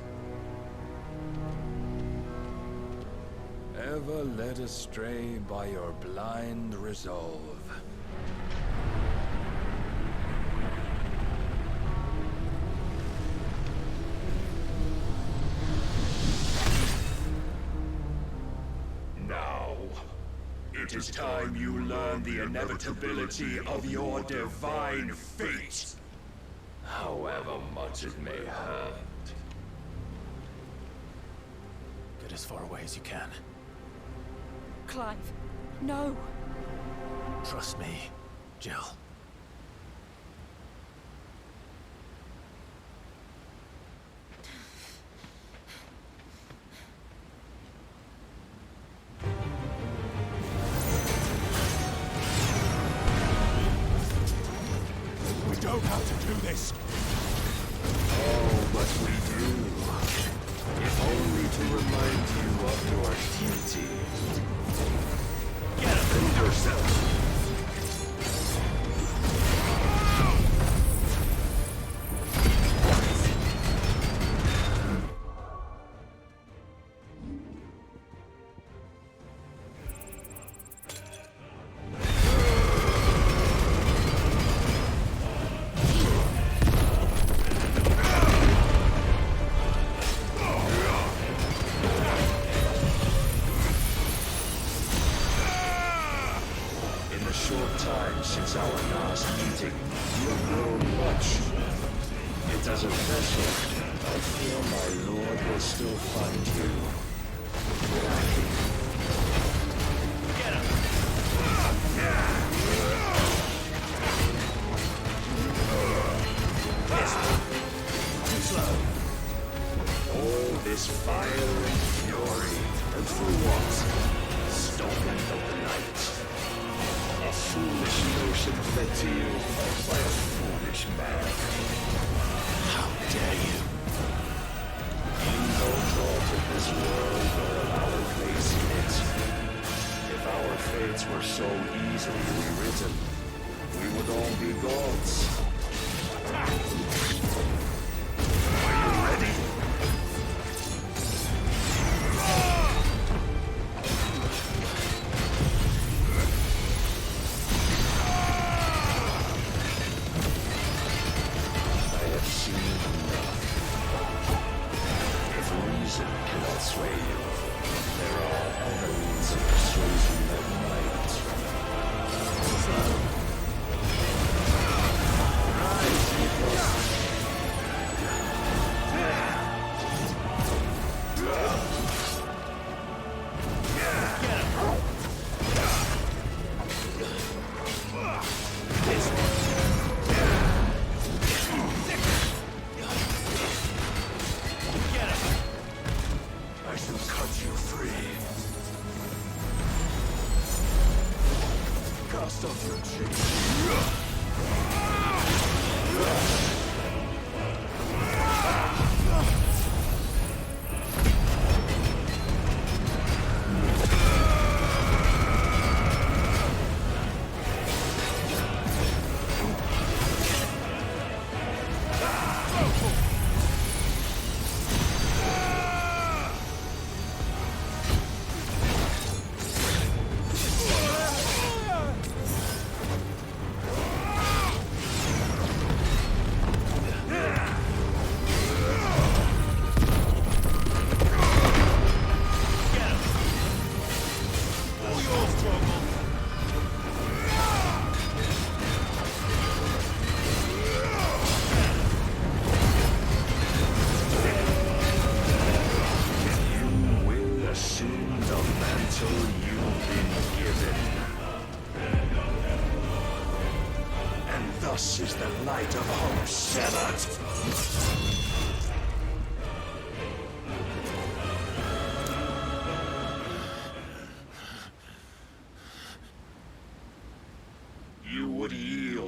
Ever led astray by your blind resolve. Now, it is time you learn the inevitability of your divine fate, however much it may hurt. Get as far away as you can. Clive, no. Trust me, Jill. We don't have to do this. Oh, but we do. If only to remind you of your duty. Get up yourself.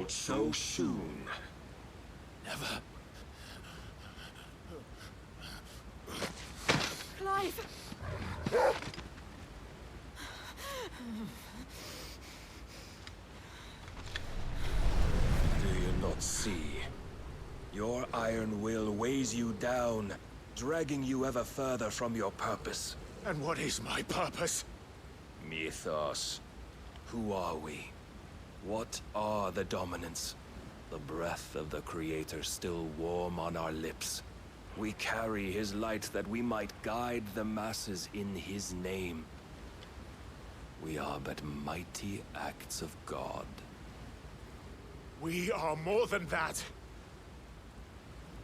So soon. Clive! will weighs you down, dragging you ever further from your purpose. And what is my purpose? Mythos. Who are we? What are the dominants? The breath of the Creator still warm on our lips. We carry his light that we might guide the masses in his name. We are but mighty acts of God. We are more than that.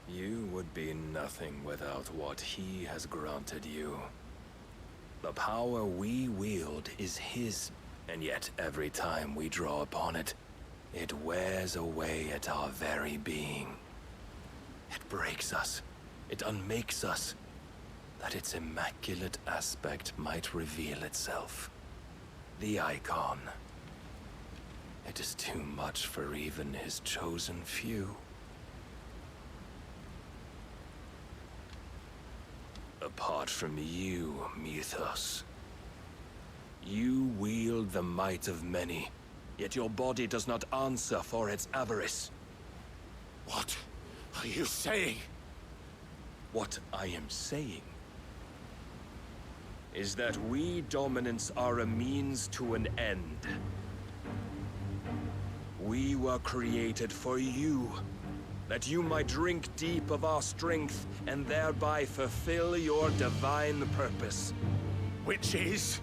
You would be nothing without what he has granted you. The power we wield is his, and yet every time we draw upon it, it wears away at our very being. It breaks us. It unmakes us, that its immaculate aspect might reveal itself. The icon. It is too much for even his chosen few. Apart from you, Mythos, you wield the might of many, yet your body does not answer for its avarice. What are you saying? What I am saying is that we dominants are a means to an end. We were created for you, that you might drink deep of our strength and thereby fulfill your divine purpose. Which is?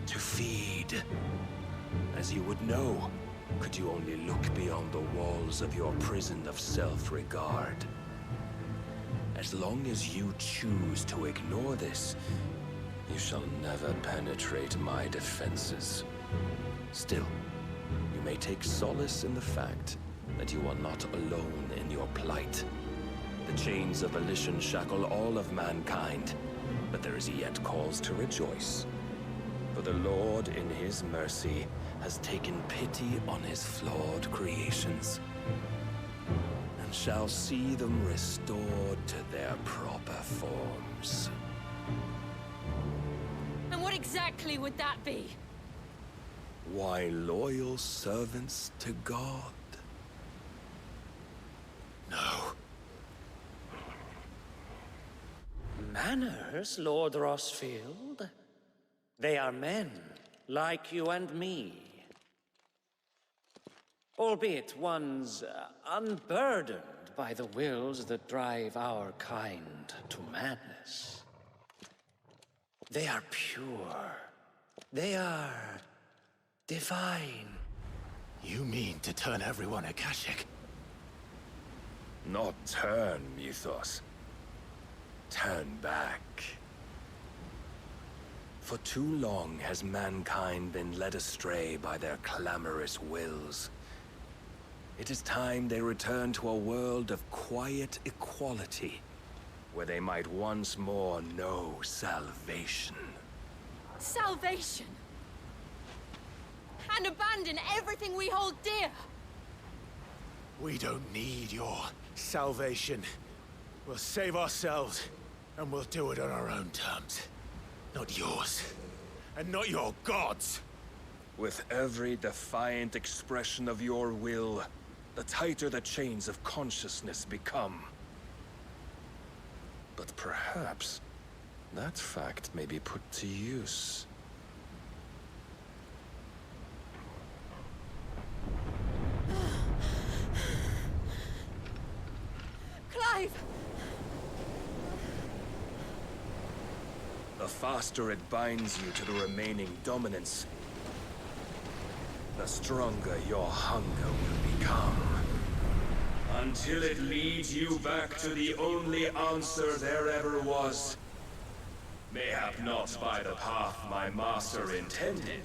To feed. As you would know, could you only look beyond the walls of your prison of self-regard. As long as you choose to ignore this, you shall never penetrate my defenses. Still, you may take solace in the fact that you are not alone in your plight. The chains of volition shackle all of mankind, but there is yet cause to rejoice. For the Lord, in his mercy, has taken pity on his flawed creations, and shall see them restored to their proper forms. And what exactly would that be? Why, loyal servants to God. No. Manners, Lord Rosfield? They are men, like you and me. Albeit ones unburdened by the wills that drive our kind to madness. They are pure. They are divine. You mean to turn everyone Akashic? Not turn, Mythos. Turn back. For too long has mankind been led astray by their clamorous wills. It is time they return to a world of quiet equality, where they might once more know salvation. Salvation? And abandon everything we hold dear? We don't need your salvation. We'll save ourselves, and we'll do it on our own terms. Not yours. And not your gods. With every defiant expression of your will, the tighter the chains of consciousness become. But perhaps that fact may be put to use. Clive! The faster it binds you to the remaining dominance, the stronger your hunger will become. Until it leads you back to the only answer there ever was. Mayhap not by the path my master intended,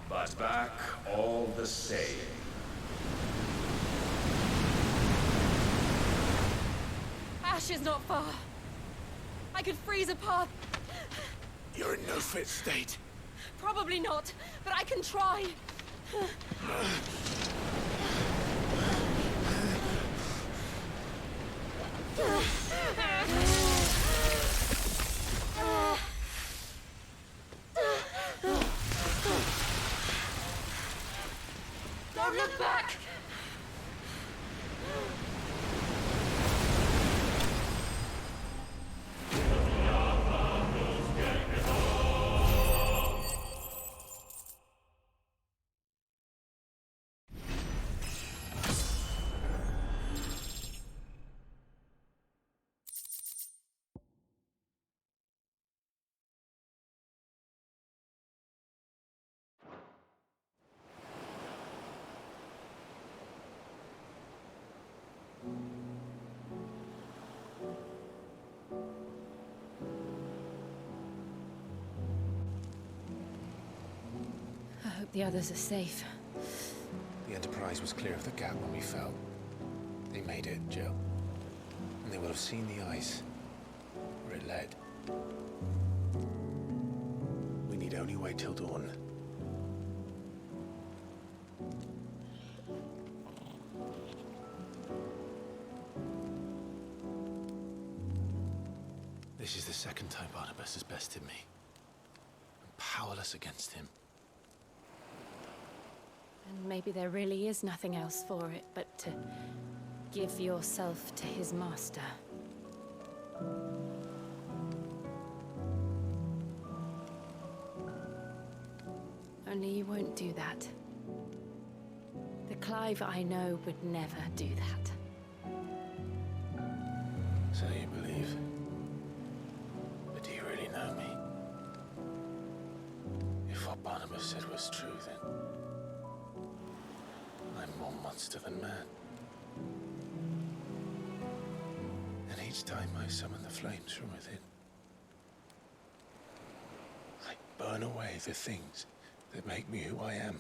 but back all the same. Ash is not far. I could freeze a path. You're in no fit state. Probably not, but I can try. Don't look back! The others are safe. The Enterprise was clear of the gap when we fell. They made it, Jill. And they will have seen the ice where it led. We need only wait till dawn. This is the second time Barnabas has bested me. I'm powerless against him. And maybe there really is nothing else for it but to give yourself to his master. Only you won't do that. The Clive I know would never do that. So you believe? But do you really know me? If what Barnabas said was true, then I'm more monster than man. And each time I summon the flames from within, I burn away the things that make me who I am.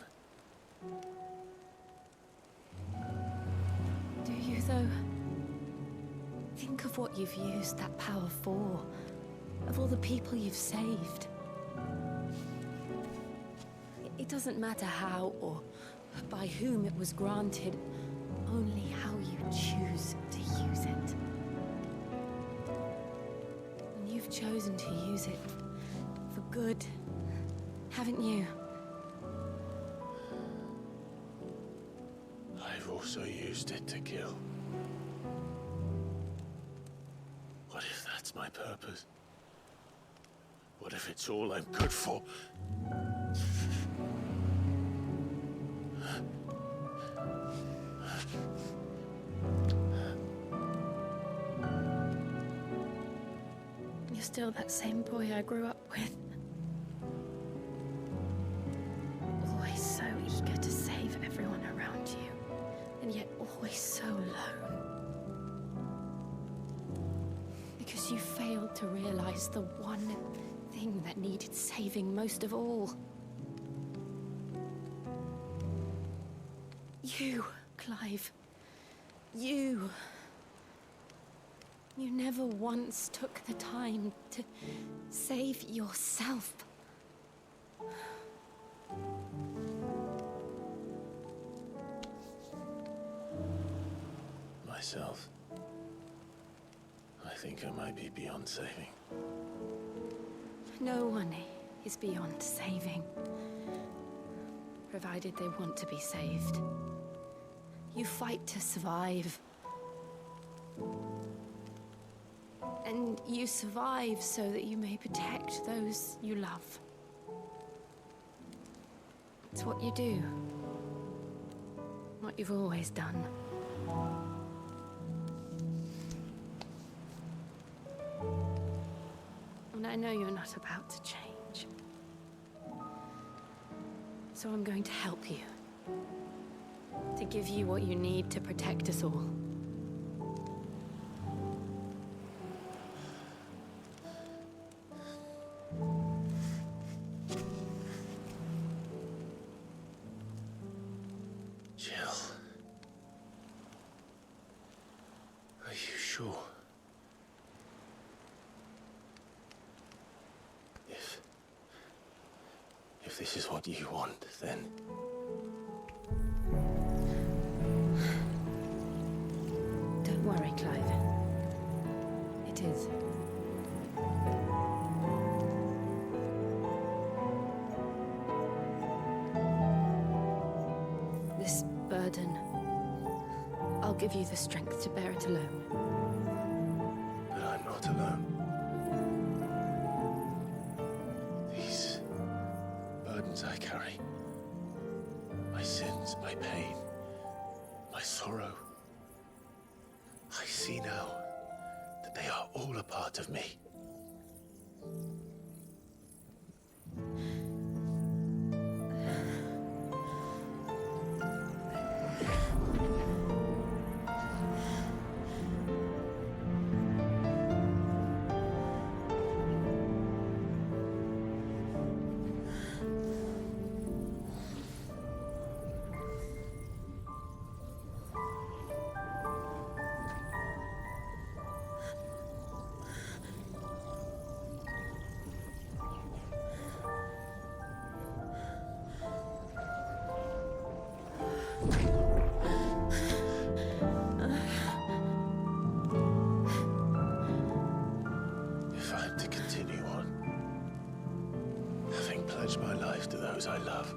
Do you, though? Think of what you've used that power for, of all the people you've saved. It doesn't matter how or by whom it was granted, only how you choose to use it. And you've chosen to use it for good, haven't you? I've also used it to kill. What if that's my purpose? What if it's all I'm good for? You're still that same boy I grew up with. Always so eager to save everyone around you, and yet always so alone. Because you failed to realize the one thing that needed saving most of all. You, Clive. You. You never once took the time to save yourself. Myself. I think I might be beyond saving. No one is beyond saving, provided they want to be saved. You fight to survive. And you survive so that you may protect those you love. It's what you do. What you've always done. And I know you're not about to change. So I'm going to help you. To give you what you need to protect us all. Jill. Are you sure? If this is what you want, then... Don't worry, Clive. It is. This burden, I'll give you the strength to bear it alone. But I'm not alone. These burdens I carry, my sins, my pain, my sorrow, I see now that they are all a part of me. those I love.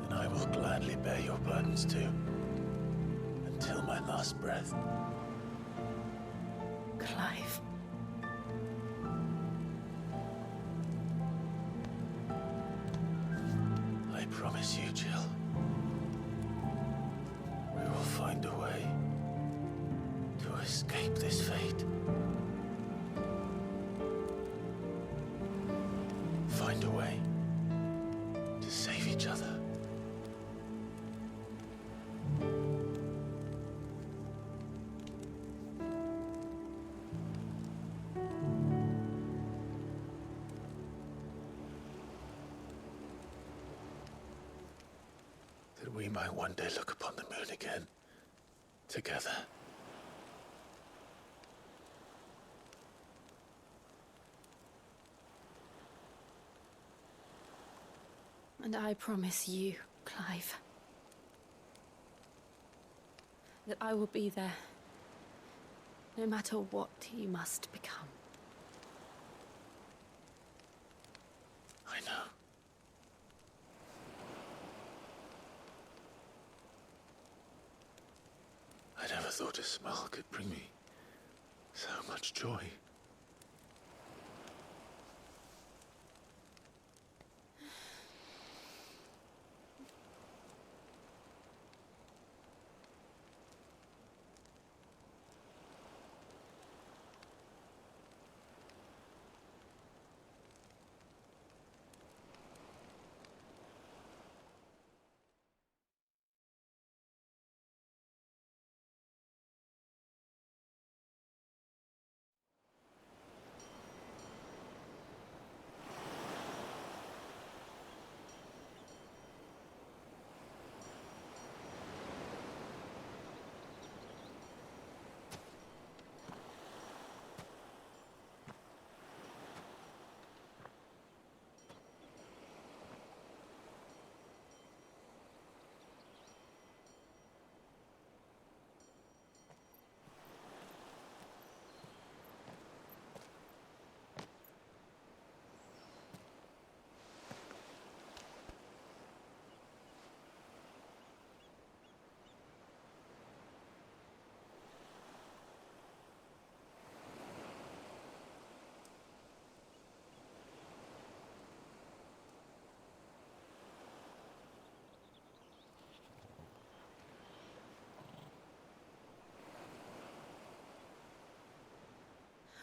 And I will gladly bear your burdens too, until my last breath. Clive. I promise you, Jill. We will find a way to escape this fate. Find a way to save each other. That we might one day look upon the moon again, together. And I promise you, Clive, that I will be there, no matter what you must become. I know. I never thought a smile could bring me so much joy.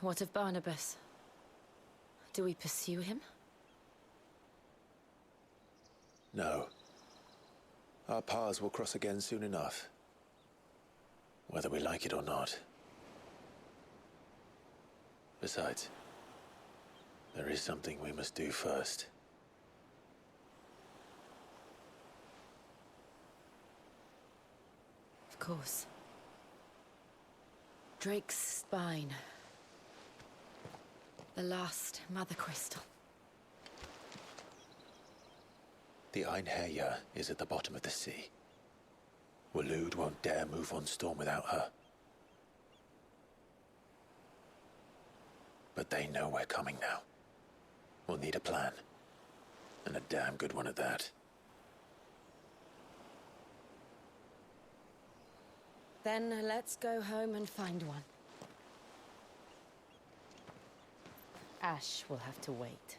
What of Barnabas? Do we pursue him? No. Our paths will cross again soon enough. Whether we like it or not. Besides, there is something we must do first. Of course. Drake's spine. The last Mother Crystal. The Einherjar is at the bottom of the sea. Waloed won't dare move on Storm without her. But they know we're coming now. We'll need a plan. And a damn good one at that. Then let's go home and find one. Ash will have to wait.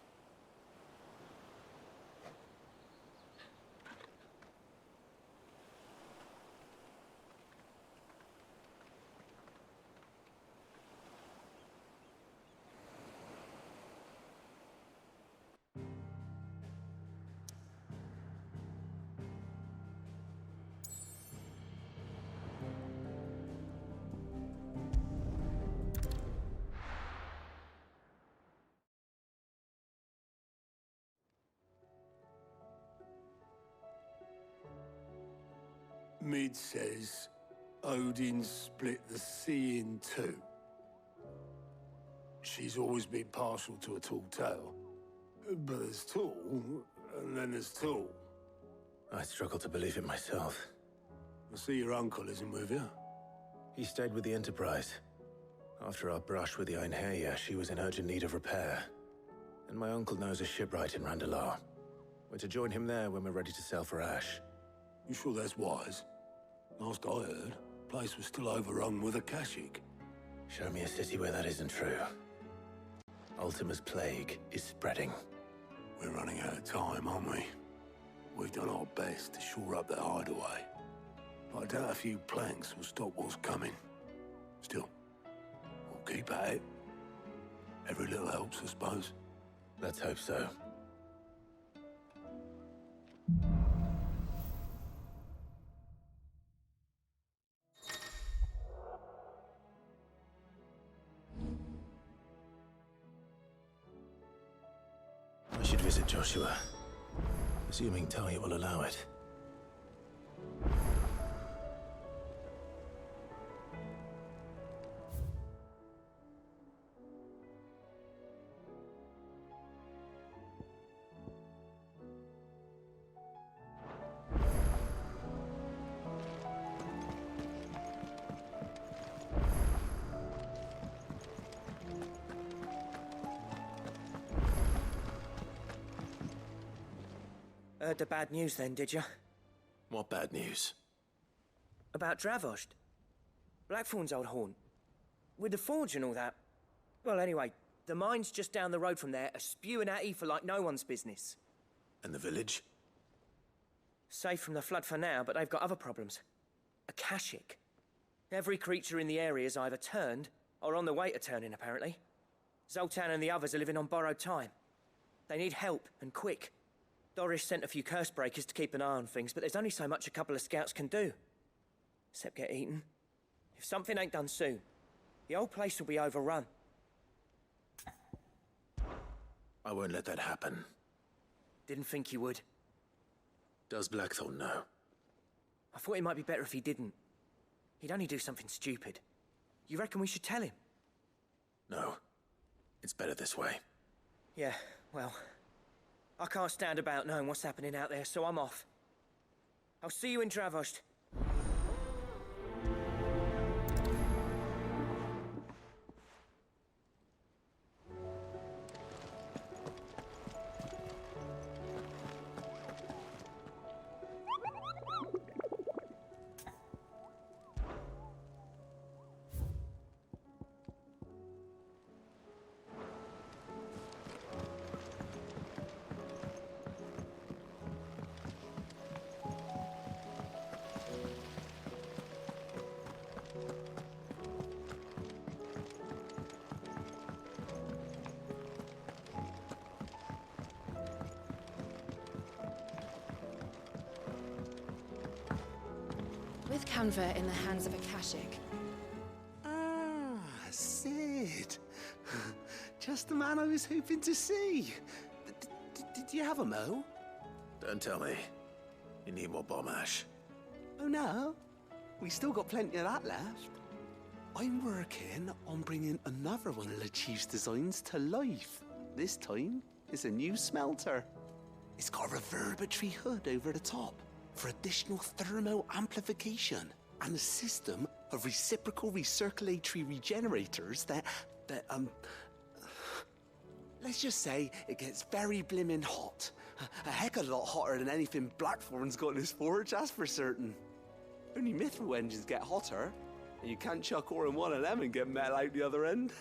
Mid says Odin split the sea in two. She's always been partial to a tall tale. But there's tall, and then there's tall. I struggle to believe it myself. I see your uncle isn't with you. He stayed with the Enterprise. After our brush with the Einherjar, she was in urgent need of repair. And my uncle knows a shipwright in Randalar. We're to join him there when we're ready to sail for Ash. You sure that's wise? Last I heard, the place was still overrun with Akashic. Show me a city where that isn't true. Ultima's plague is spreading. We're running out of time, aren't we? We've done our best to shore up that hideaway. But I doubt a few planks will stop what's coming. Still, we'll keep at it. Every little helps, I suppose. Let's hope so. I should visit Joshua, assuming Talia will allow it. Heard the bad news then, did you? What bad news? About Dravost. Blackthorn's old haunt. With the forge and all that. Well, anyway, the mine's just down the road from there are spewing out ether like no one's business. And the village? Safe from the flood for now, but they've got other problems. Akashic. Every creature in the area's either turned or on the way to turning, apparently. Zoltan and the others are living on borrowed time. They need help, and quick. Doris sent a few curse breakers to keep an eye on things, but there's only so much a couple of scouts can do. Except get eaten. If something ain't done soon, the old place will be overrun. I won't let that happen. Didn't think you would. Does Blackthorn know? I thought it might be better if he didn't. He'd only do something stupid. You reckon we should tell him? No. It's better this way. Yeah, well... I can't stand about knowing what's happening out there, so I'm off. I'll see you in Dravost. With Canva in the hands of Akashic. Ah, Sid. Just the man I was hoping to see. Did you have a mo? Don't tell me. You need more bomb ash. Oh no, we still got plenty of that left. I'm working on bringing another one of the Chief's designs to life. This time, it's a new smelter. It's got a reverberatory hood over the top for additional thermal amplification and a system of reciprocal recirculatory regenerators that let's just say it gets very blimmin' hot. A heck of a lot hotter than anything Blackthorn's got in his forge, that's for certain. Only mithril engines get hotter, and you can't chuck ore in one of them and get metal out the other end.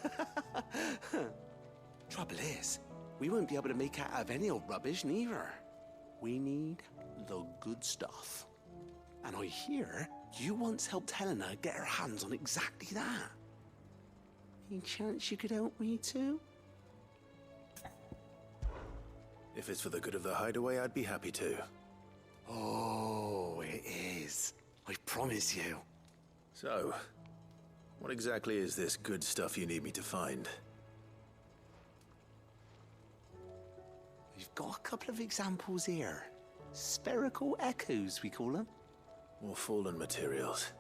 Trouble is, we won't be able to make out of any old rubbish neither. We need the good stuff. And I hear you once helped Helena get her hands on exactly that. Any chance you could help me too? If it's for the good of the hideaway, I'd be happy to. Oh, it is. I promise you. So, what exactly is this good stuff you need me to find? We've got a couple of examples here. Spherical echoes, we call them. More fallen materials.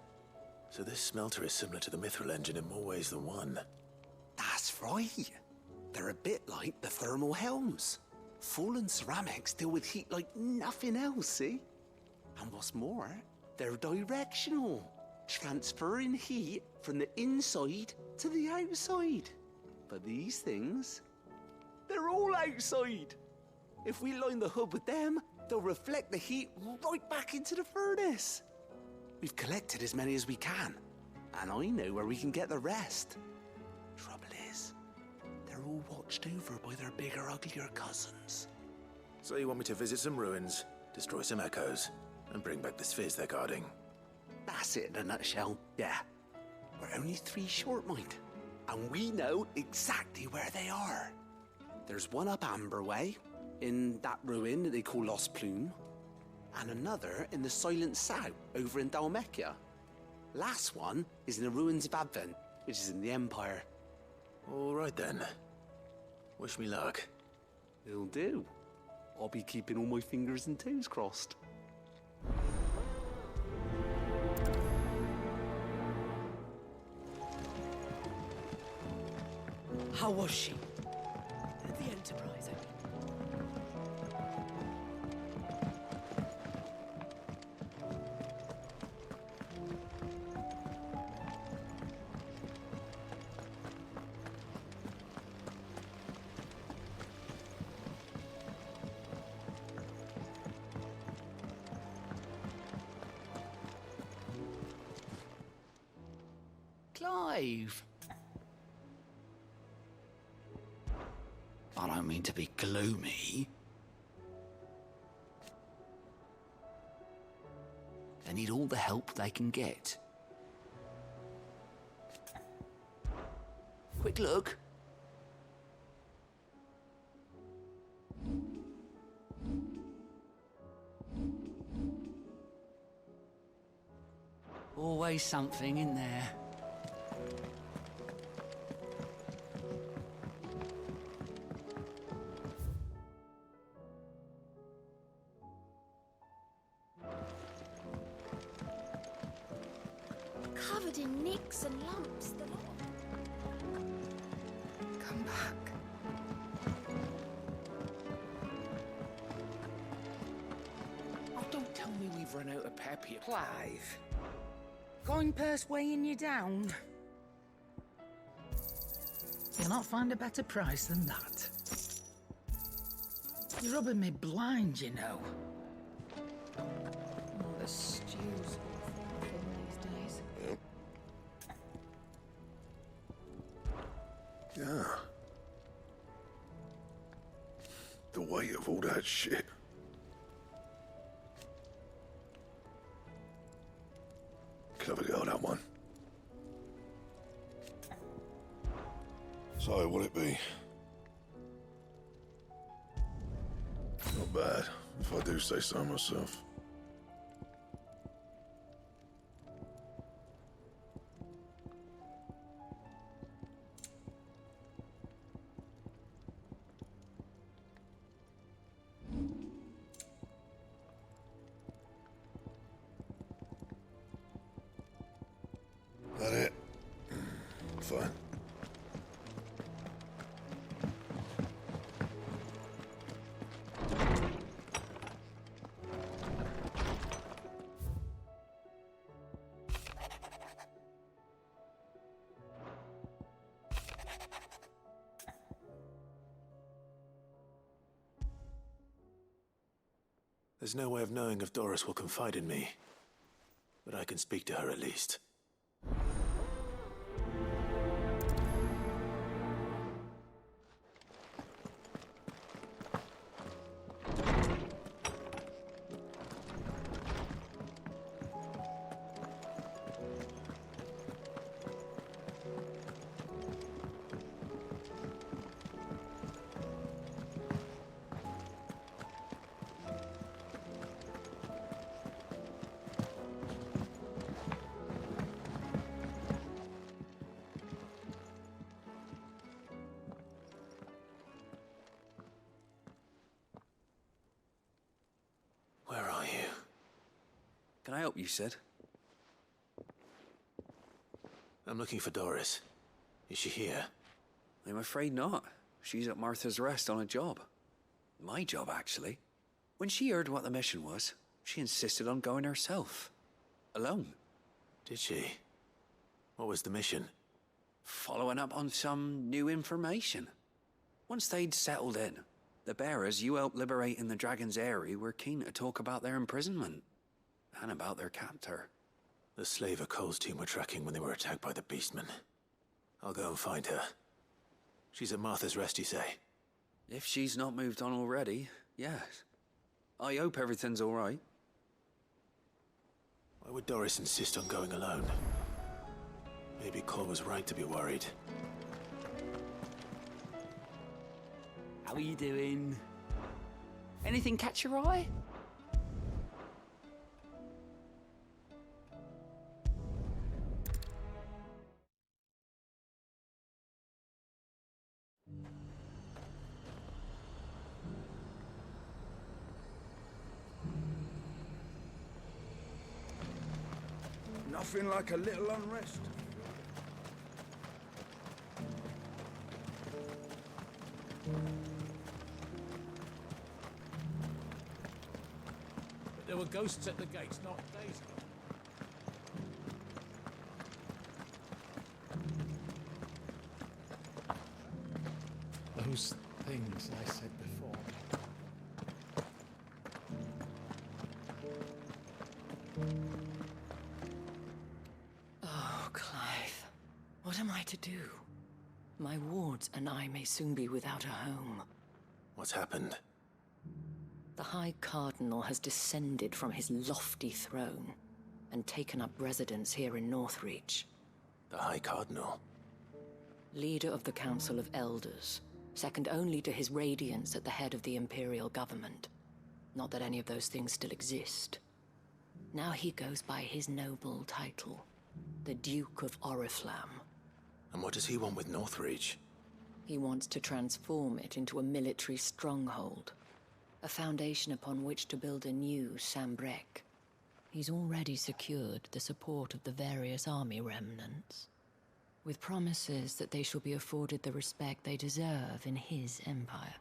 So this smelter is similar to the mithril engine in more ways than one. That's right. They're a bit like the thermal helms. Fallen ceramics deal with heat like nothing else, see? And what's more, they're directional, transferring heat from the inside to the outside. But these things, They're all outside. If we line the hub with them, they'll reflect the heat right back into the furnace. We've collected as many as we can, and I know where we can get the rest. Trouble is, they're all watched over by their bigger, uglier cousins. So you want me to visit some ruins, destroy some echoes, and bring back the spheres they're guarding? That's it in a nutshell, yeah. We're only 3 short, mind, and we know exactly where they are. There's one up Amber Way, in that ruin that they call Lost Plume, and another in the Silent South, over in Dalmekia. Last one is in the ruins of Advent, which is in the Empire. All right then. Wish me luck. It'll do. I'll be keeping all my fingers and toes crossed. How was she? The Enterprise, I mean. Clive! I don't mean to be gloomy. They need all the help they can get. Quick look. Always something in there. Covered in nicks and lumps, the lot. Come back. Oh, don't tell me we've run out of pep here. Clive. Going purse weighing you down. You'll not find a better price than that. You're rubbing me blind, you know. Oh, the stew's awful these days. Yeah. The weight of all that shit. Clever girl, that one. So, what'll it be? Not bad, if I do say so myself. That it? Fine. There's no way of knowing if Doris will confide in me, but I can speak to her at least. Where are you? Can I help you, Sid? I'm looking for Doris. Is she here? I'm afraid not. She's at Martha's Rest on a job. My job, actually. When she heard what the mission was, she insisted on going herself. Alone. Did she? What was the mission? Following up on some new information. Once they'd settled in, the bearers you helped liberate in the Dragon's Eyrie were keen to talk about their imprisonment. And about their captor. The slaver Cole's team were tracking when they were attacked by the Beastmen. I'll go and find her. She's at Martha's Rest, you say? If she's not moved on already, yes. I hope everything's all right. Why would Doris insist on going alone? Maybe Cole was right to be worried. How are you doing? Anything catch your eye? Nothing like a little unrest. But there were ghosts at the gates not days ago. Those things I said before. Oh, Clive. What am I to do? My wards and I may soon be without a home. What's happened? The High Cardinal has descended from his lofty throne and taken up residence here in Northreach. The High Cardinal? Leader of the Council of Elders, second only to his Radiance at the head of the Imperial government. Not that any of those things still exist. Now he goes by his noble title, the Duke of Oriflamme. And what does he want with Northreach? He wants to transform it into a military stronghold, a foundation upon which to build a new Sambrec. He's already secured the support of the various army remnants, with promises that they shall be afforded the respect they deserve in his empire.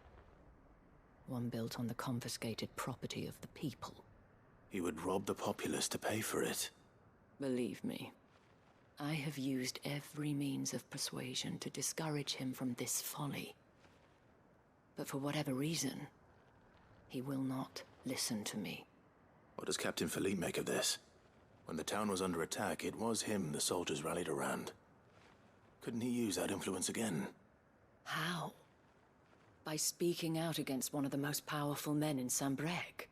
One built on the confiscated property of the people. He would rob the populace to pay for it. Believe me, I have used every means of persuasion to discourage him from this folly. But for whatever reason, he will not listen to me. What does Captain Philippe make of this? When the town was under attack, it was him the soldiers rallied around. Couldn't he use that influence again? How? By speaking out against one of the most powerful men in Sambrec.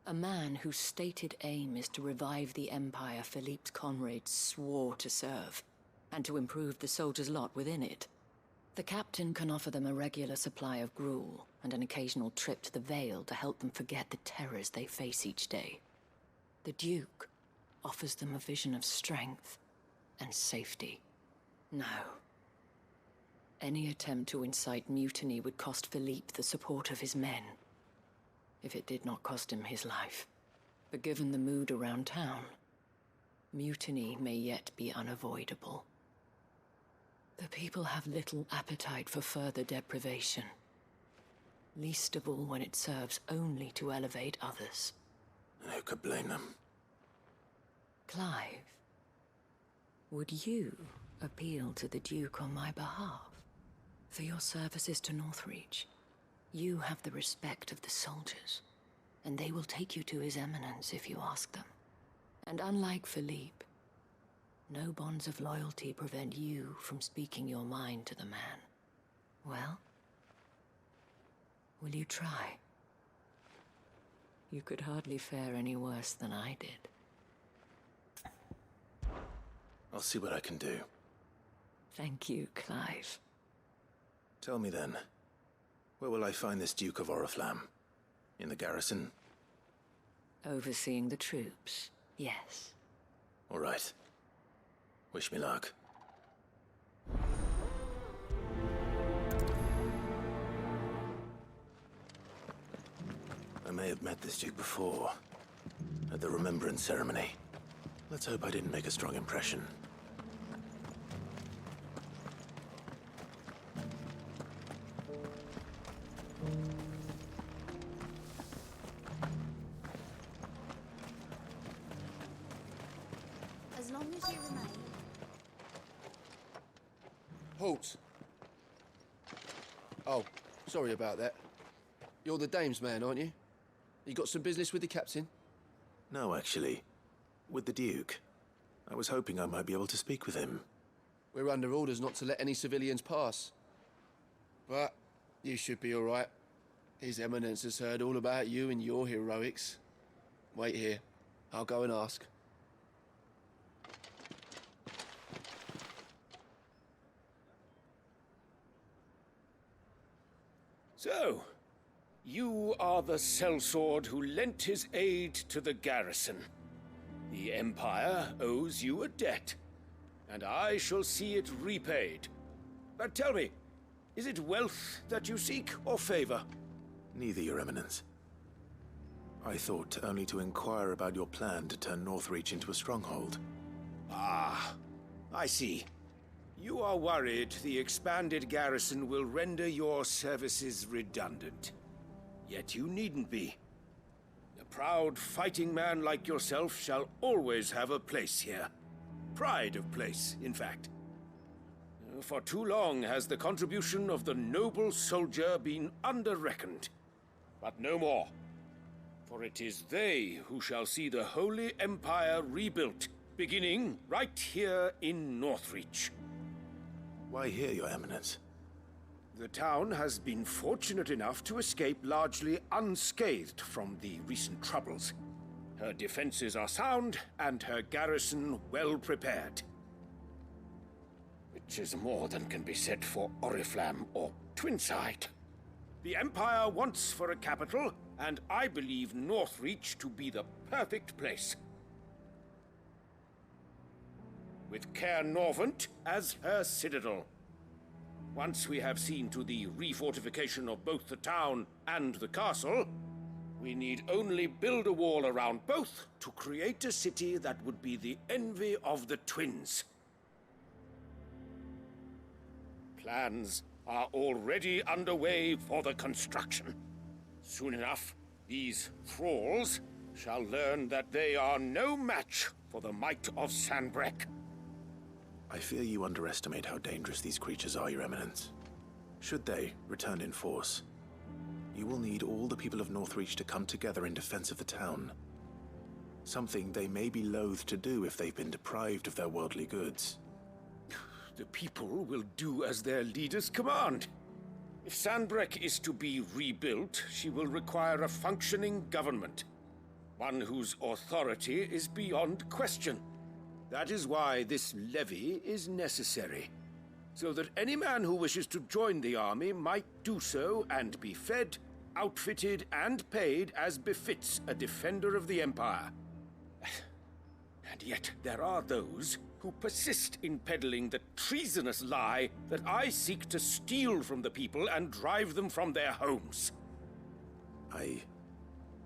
A man whose stated aim is to revive the empire Philippe's comrades swore to serve, and to improve the soldiers' lot within it. The captain can offer them a regular supply of gruel, and an occasional trip to the Vale to help them forget the terrors they face each day. The Duke offers them a vision of strength and safety. No. Any attempt to incite mutiny would cost Philippe the support of his men. If it did not cost him his life. But given the mood around town, mutiny may yet be unavoidable. The people have little appetite for further deprivation. Least of all when it serves only to elevate others. And who could blame them? Clive, would you appeal to the Duke on my behalf? For your services to Northreach, you have the respect of the soldiers, and they will take you to His Eminence if you ask them. And unlike Philippe, no bonds of loyalty prevent you from speaking your mind to the man. Well, will you try? You could hardly fare any worse than I did. I'll see what I can do. Thank you, Clive. Tell me then, where will I find this Duke of Oriflamme? In the garrison? Overseeing the troops, yes. All right. Wish me luck. I may have met this Duke before, at the Remembrance Ceremony. Let's hope I didn't make a strong impression. As long as you remain. Halt! Oh, Sorry about that. You're the dame's man, aren't you? You got some business with the captain? No, actually. With the Duke. I was hoping I might be able to speak with him. We're under orders not to let any civilians pass. But you should be all right. His Eminence has heard all about you and your heroics. Wait here. I'll go and ask. So, you are the sellsword who lent his aid to the garrison. The Empire owes you a debt, and I shall see it repaid. But tell me, is it wealth that you seek, or favor? Neither, Your Eminence. I thought only to inquire about your plan to turn Northreach into a stronghold. Ah, I see. You are worried the expanded garrison will render your services redundant. Yet you needn't be. A proud fighting man like yourself shall always have a place here. Pride of place, in fact. For too long has the contribution of the noble soldier been under-reckoned. But no more. For it is they who shall see the Holy Empire rebuilt, beginning right here in Northreach. Why here, Your Eminence? The town has been fortunate enough to escape largely unscathed from the recent troubles. Her defenses are sound, and her garrison well prepared. Which is more than can be said for Oriflamme or Twinside. The Empire wants for a capital, and I believe Northreach to be the perfect place. With Caer Norvent as her citadel. Once we have seen to the refortification of both the town and the castle, we need only build a wall around both to create a city that would be the envy of the twins. Plans are already underway for the construction. Soon enough, these thralls shall learn that they are no match for the might of Sanbreque. I fear you underestimate how dangerous these creatures are, Your Eminence. Should they return in force, you will need all the people of Northreach to come together in defense of the town. Something they may be loath to do if they've been deprived of their worldly goods. The people will do as their leaders command. If Sanbreque is to be rebuilt, she will require a functioning government. One whose authority is beyond question. That is why this levy is necessary. So that any man who wishes to join the army might do so and be fed, outfitted, and paid as befits a defender of the Empire. And yet there are those who persist in peddling the treasonous lie that I seek to steal from the people and drive them from their homes. I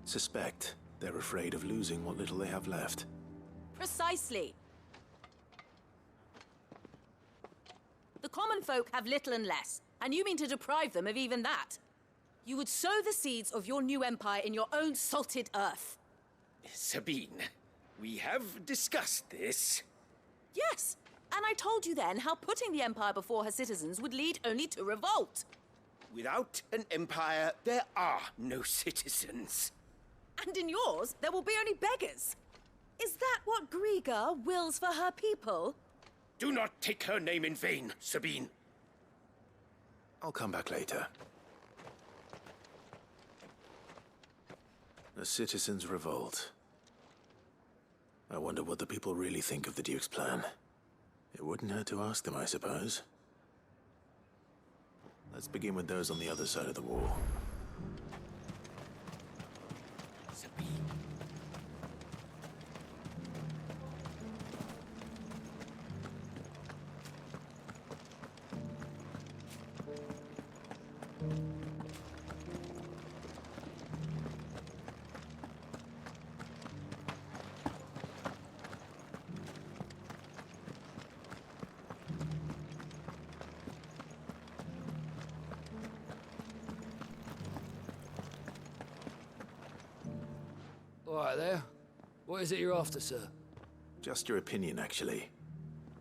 suspect they're afraid of losing what little they have left. Precisely. The common folk have little and less, and you mean to deprive them of even that. You would sow the seeds of your new empire in your own salted earth. Sabine, we have discussed this. Yes, and I told you then how putting the empire before her citizens would lead only to revolt. Without an empire, there are no citizens. And in yours, there will be only beggars. Is that what Griga wills for her people? Do not take her name in vain, Sabine. I'll come back later. A citizens' revolt. I wonder what the people really think of the Duke's plan. It wouldn't hurt to ask them, I suppose. Let's begin with those on the other side of the wall. All right there. What is it you're after, sir? Just your opinion, actually.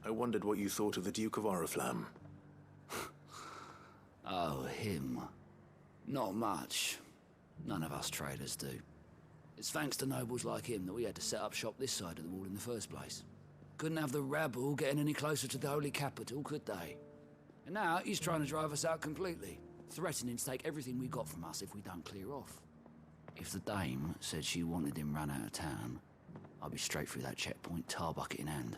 I wondered what you thought of the Duke of Oriflamme. Oh, him. Not much. None of us traders do. It's thanks to nobles like him that we had to set up shop this side of the wall in the first place. Couldn't have the rabble getting any closer to the holy capital, could they? And now he's trying to drive us out completely, threatening to take everything we got from us if we don't clear off. If the dame said she wanted him run out of town, I'd be straight through that checkpoint, tar bucket in hand.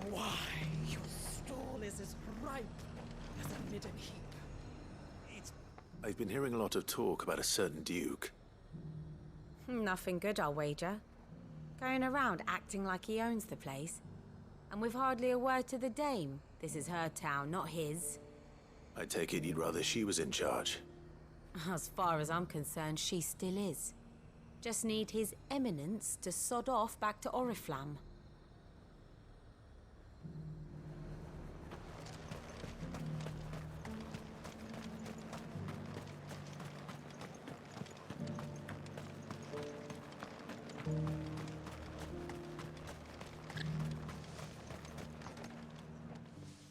Why, your stall is as ripe as a midden heap. I've been hearing a lot of talk about a certain duke. Nothing good, I'll wager. Going around acting like he owns the place. And with hardly a word to the dame. This is her town, not his. I take it you'd rather she was in charge. As far as I'm concerned, she still is. Just need his eminence to sod off back to Oriflamme.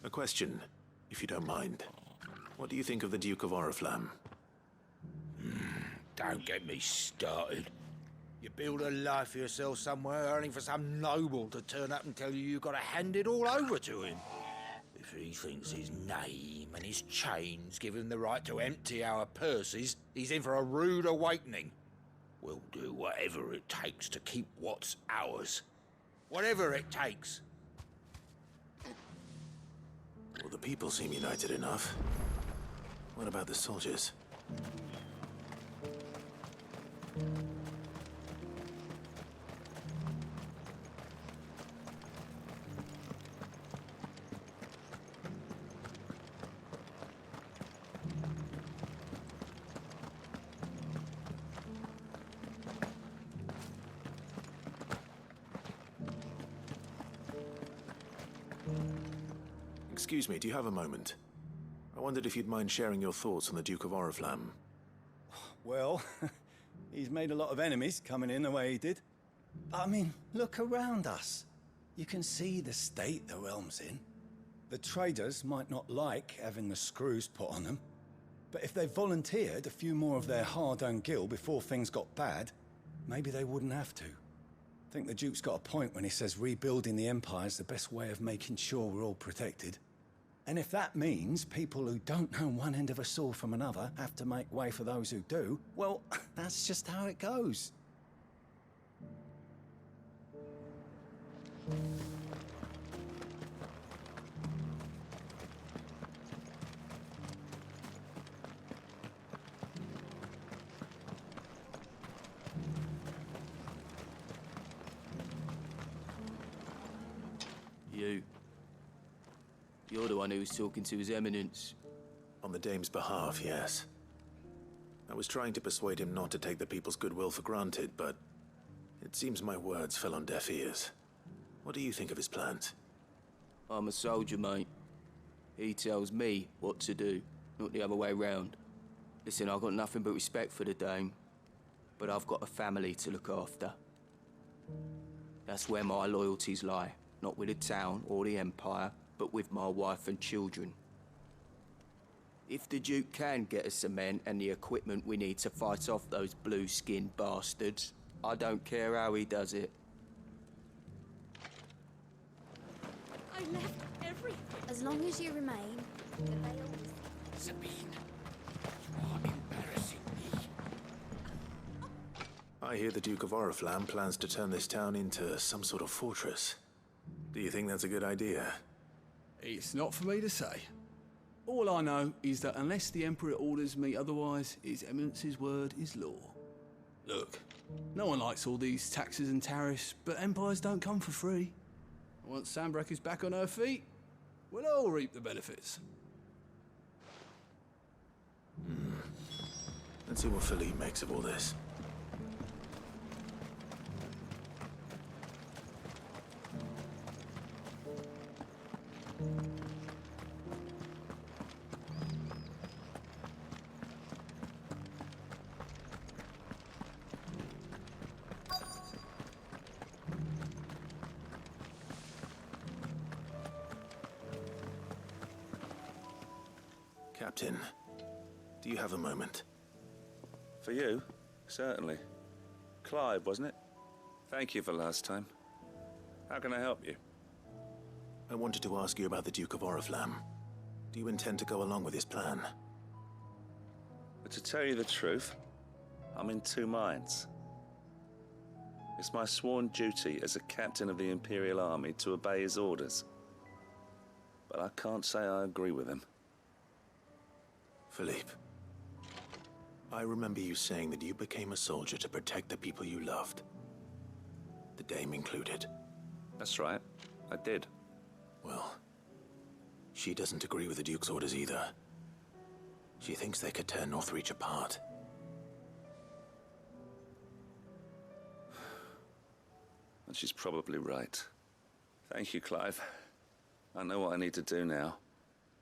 A question, if you don't mind. What do you think of the Duke of Oriflamme? Don't get me started. You build a life for yourself somewhere, only for some noble to turn up and tell you you've got to hand it all over to him. If he thinks his name and his chains give him the right to empty our purses, he's in for a rude awakening. We'll do whatever it takes to keep what's ours. Whatever it takes. Well, the people seem united enough. What about the soldiers? Excuse me, do you have a moment? I wondered if you'd mind sharing your thoughts on the Duke of Oriflamme. Well, he's made a lot of enemies coming in the way he did. I mean, look around us. You can see the state the realm's in. The traders might not like having the screws put on them, but if they volunteered a few more of their hard-earned gil before things got bad, maybe they wouldn't have to. I think the Duke's got a point when he says rebuilding the Empire's the best way of making sure we're all protected. And if that means people who don't know one end of a sword from another have to make way for those who do, well, that's just how it goes. You're the one who was talking to His Eminence. On the dame's behalf, yes. I was trying to persuade him not to take the people's goodwill for granted, but it seems my words fell on deaf ears. What do you think of his plans? I'm a soldier, mate. He tells me what to do, not the other way round. Listen, I've got nothing but respect for the dame, but I've got a family to look after. That's where my loyalties lie, not with the town or the Empire, but with my wife and children. If the Duke can get us the men and the equipment we need to fight off those blue-skinned bastards, I don't care how he does it. I left everything. As long as you remain, the veil is... Sabine, you are embarrassing me. I hear the Duke of Oriflamme plans to turn this town into some sort of fortress. Do you think that's a good idea? It's not for me to say. All I know is that unless the Emperor orders me otherwise, His Eminence's word is law. Look, no one likes all these taxes and tariffs, but empires don't come for free. Once Sanbreque is back on her feet, we'll all reap the benefits. Let's see what Philippe makes of all this. Captain, do you have a moment? For you? Certainly. Clive, wasn't it? Thank you for last time. How can I help you? I wanted to ask you about the Duke of Oriflamme. Do you intend to go along with his plan? But to tell you the truth, I'm in two minds. It's my sworn duty as a captain of the Imperial Army to obey his orders. But I can't say I agree with him. Philippe, I remember you saying that you became a soldier to protect the people you loved. The Dame included. That's right, I did. Well, she doesn't agree with the Duke's orders either. She thinks they could tear Northreach apart. And she's probably right. Thank you, Clive. I know what I need to do now.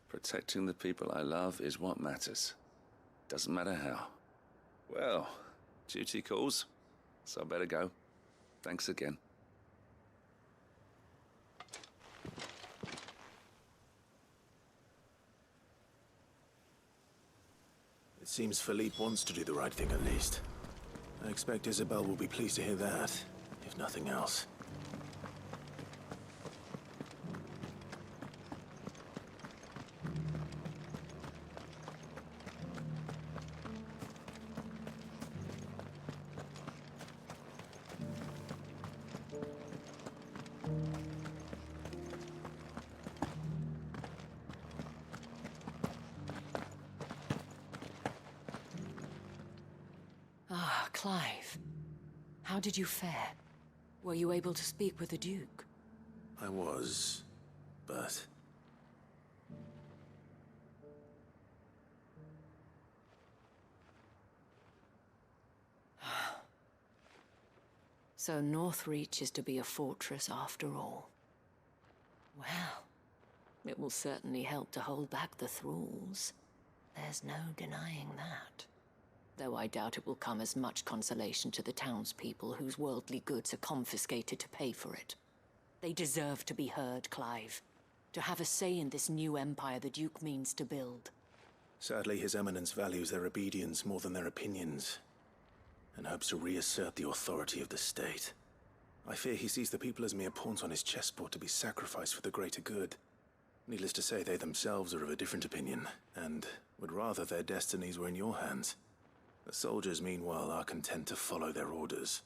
Protecting the people I love is what matters. Doesn't matter how. Well, duty calls, so I better go. Thanks again. It seems Philippe wants to do the right thing at least. I expect Isabel will be pleased to hear that, if nothing else. Ah, Clive. How did you fare? Were you able to speak with the Duke? I was, but... So Northreach is to be a fortress after all. Well, it will certainly help to hold back the thralls. There's no denying that. Though I doubt it will come as much consolation to the townspeople whose worldly goods are confiscated to pay for it. They deserve to be heard, Clive. To have a say in this new empire the Duke means to build. Sadly, His Eminence values their obedience more than their opinions, and hopes to reassert the authority of the state. I fear he sees the people as mere pawns on his chessboard to be sacrificed for the greater good. Needless to say, they themselves are of a different opinion, and would rather their destinies were in your hands. The soldiers, meanwhile, are content to follow their orders.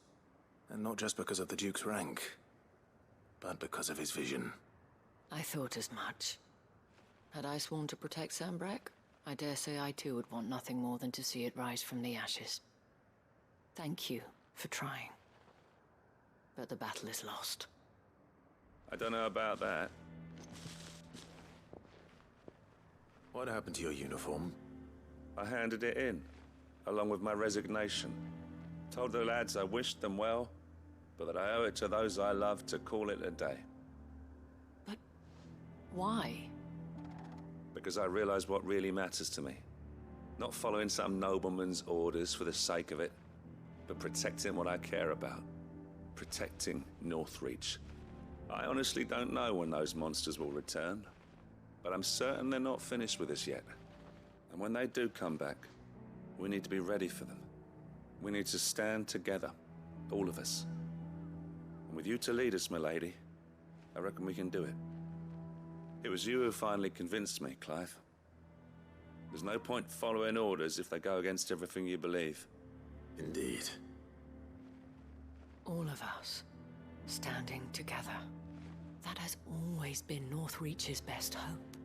And not just because of the Duke's rank, but because of his vision. I thought as much. Had I sworn to protect Sanbreque, I dare say I too would want nothing more than to see it rise from the ashes. Thank you for trying. But the battle is lost. I don't know about that. What happened to your uniform? I handed it in, along with my resignation. Told the lads I wished them well, but that I owe it to those I love to call it a day. But why? Because I realize what really matters to me. Not following some nobleman's orders for the sake of it, but protecting what I care about. Protecting Northreach. I honestly don't know when those monsters will return, but I'm certain they're not finished with us yet. And when they do come back, we need to be ready for them. We need to stand together, all of us. And with you to lead us, milady, I reckon we can do it. It was you who finally convinced me, Clive. There's no point following orders if they go against everything you believe. Indeed. All of us, standing together. That has always been Northreach's best hope,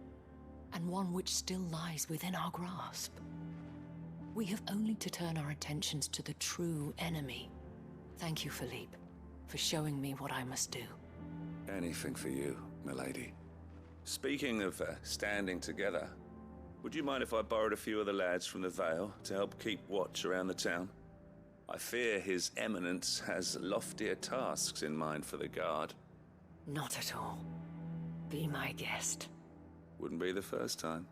and one which still lies within our grasp. We have only to turn our attentions to the true enemy. Thank you, Philippe, for showing me what I must do. Anything for you, milady. Speaking of standing together, would you mind if I borrowed a few of the lads from the Vale to help keep watch around the town? I fear His Eminence has loftier tasks in mind for the guard. Not at all. Be my guest. Wouldn't be the first time.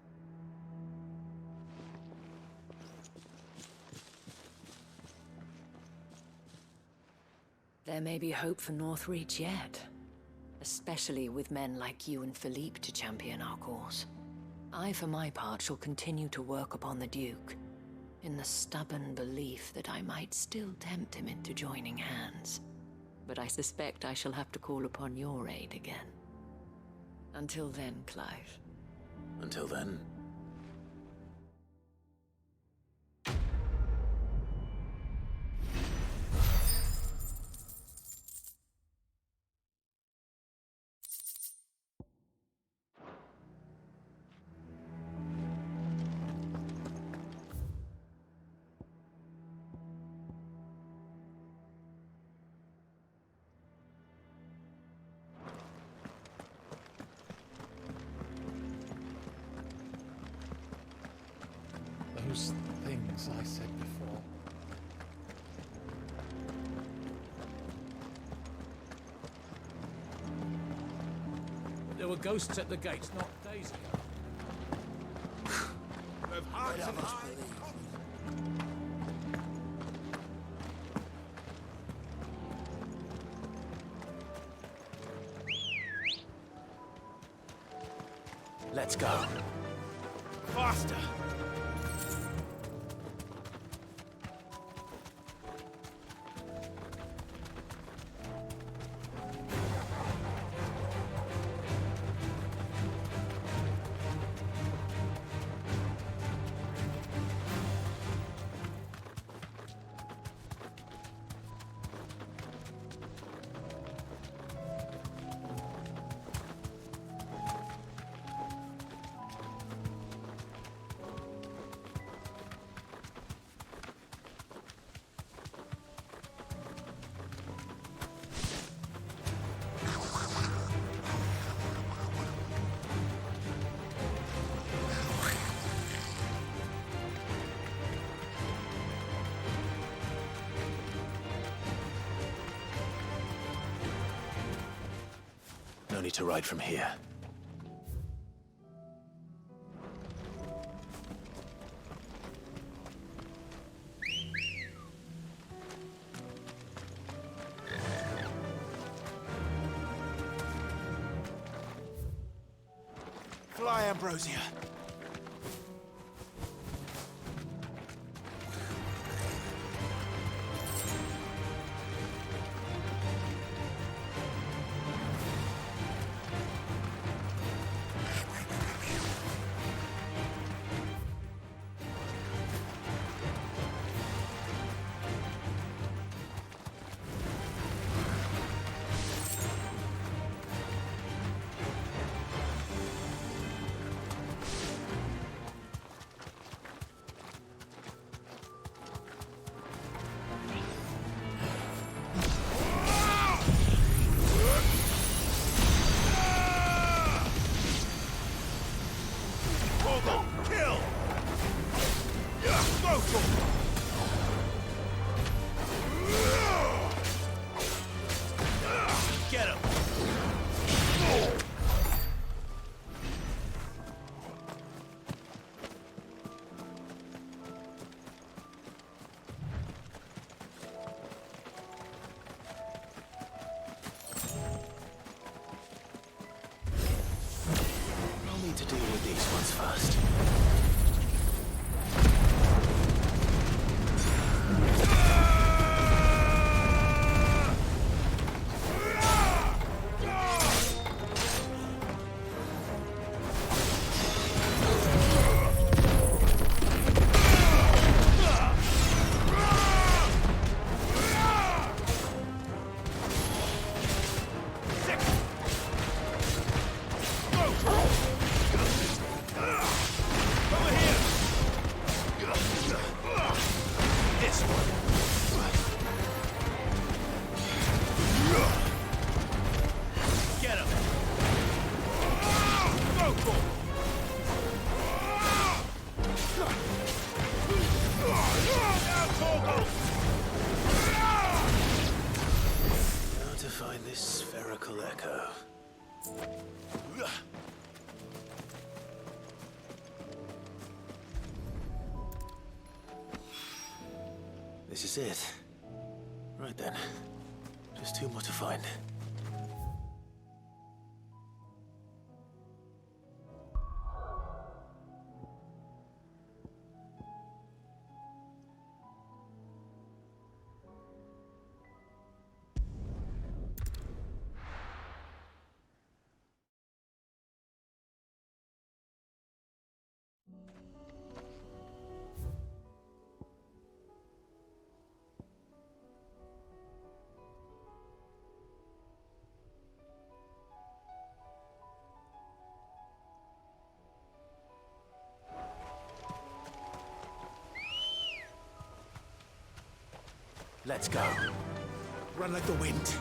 There may be hope for Northreach yet. Especially with men like you and Philippe to champion our cause. I, for my part, shall continue to work upon the Duke, in the stubborn belief that I might still tempt him into joining hands. But I suspect I shall have to call upon your aid again. Until then, Clive. Until then. Those things I said before. There were ghosts at the gates not days ago. They've hearts of iron. Let's go. Faster! No need to ride from here. Fly, Ambrosia. Get him! I'll need to deal with these ones first. How to find this spherical echo? This is it. Right then. Just two more to find. Let's go. Run like the wind.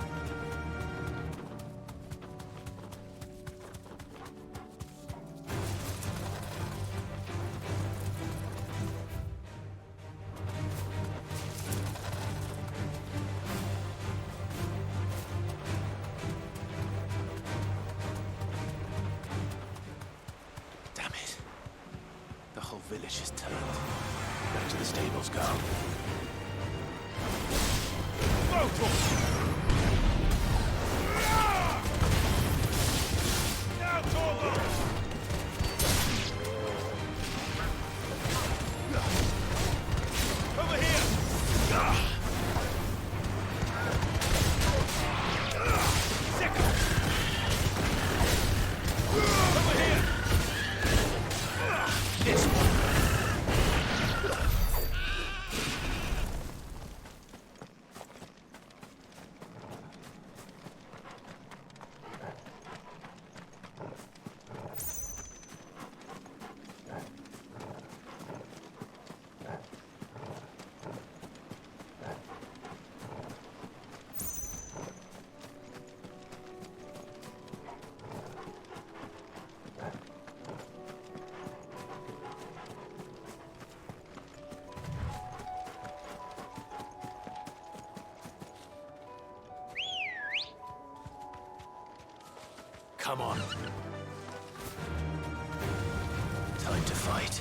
Damn it. The whole village is turned. Back to the stables go. Now, Torvald! Over here! Over here! This one. Come on. Time to fight.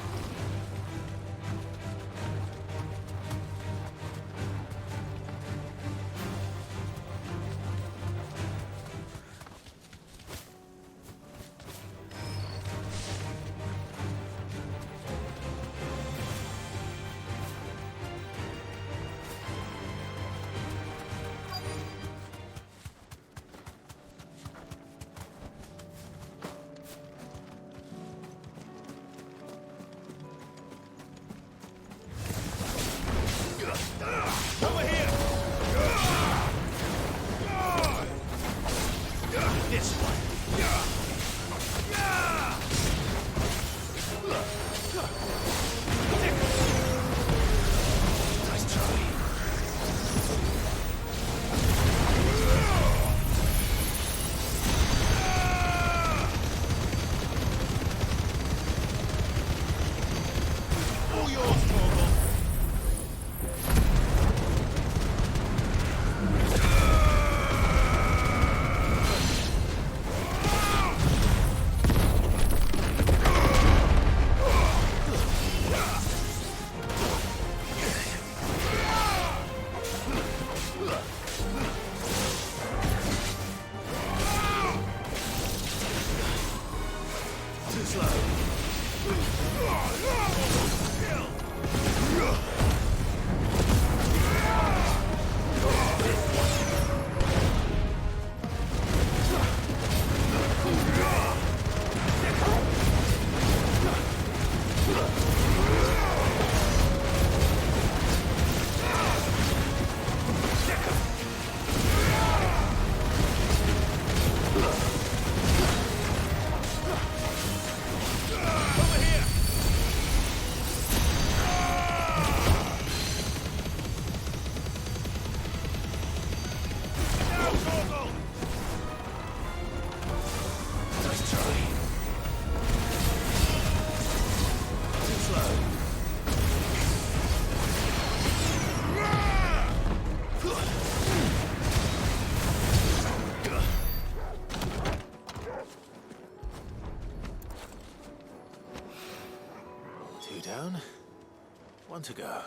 Over here! This one. Nice try. All yours, Torvald! Too slow. Over here! Now, Torvald! Nice try. Too slow. Two down. One to go.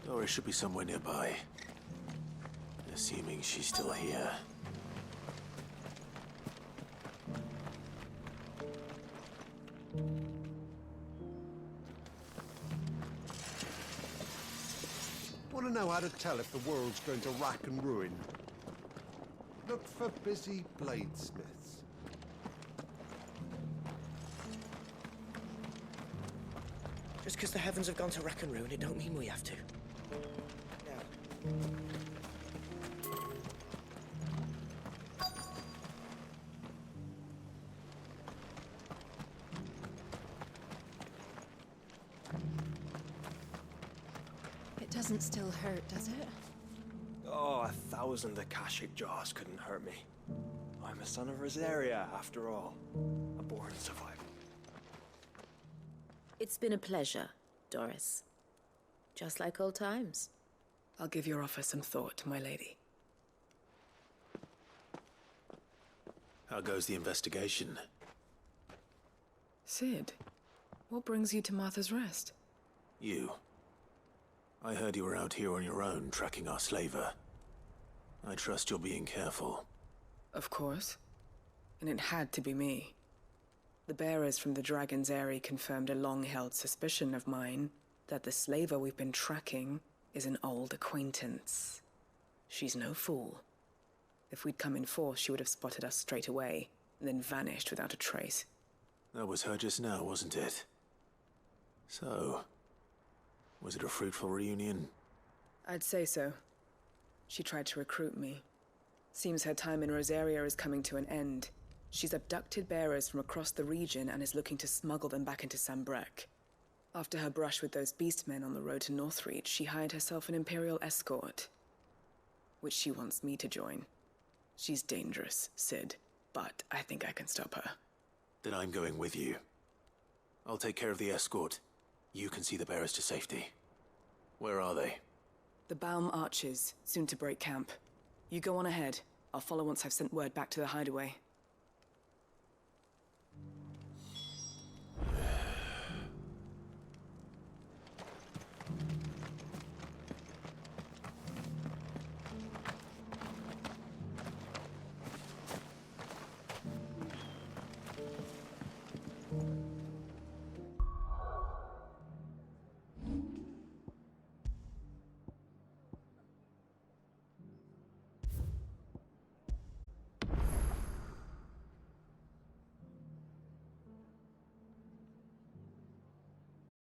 Doris should be somewhere nearby. Assuming she's still here. Want to know how to tell if the world's going to rack and ruin? Look for busy bladesmiths. Just because the heavens have gone to rack and ruin, it don't mean we have to. Now. It doesn't still hurt, does it? Oh, 1,000 Akashic jaws couldn't hurt me. I'm a son of Rosaria, after all. A born survivor. It's been a pleasure, Doris. Just like old times. I'll give your offer some thought, my lady. How goes the investigation? Cid, what brings you to Martha's Rest? You. I heard you were out here on your own, tracking our slaver. I trust you're being careful. Of course. And it had to be me. The bearers from the Dragon's Eyrie confirmed a long-held suspicion of mine that the slaver we've been tracking is an old acquaintance. She's no fool. If we'd come in force, she would have spotted us straight away, and then vanished without a trace. That was her just now, wasn't it? So, was it a fruitful reunion? I'd say so. She tried to recruit me. Seems her time in Rosaria is coming to an end. She's abducted bearers from across the region and is looking to smuggle them back into Sambrec. After her brush with those beastmen on the road to Northreach, she hired herself an Imperial escort, which she wants me to join. She's dangerous, Cid, but I think I can stop her. Then I'm going with you. I'll take care of the escort. You can see the bearers to safety. Where are they? The Baum Archers, soon to break camp. You go on ahead. I'll follow once I've sent word back to the hideaway.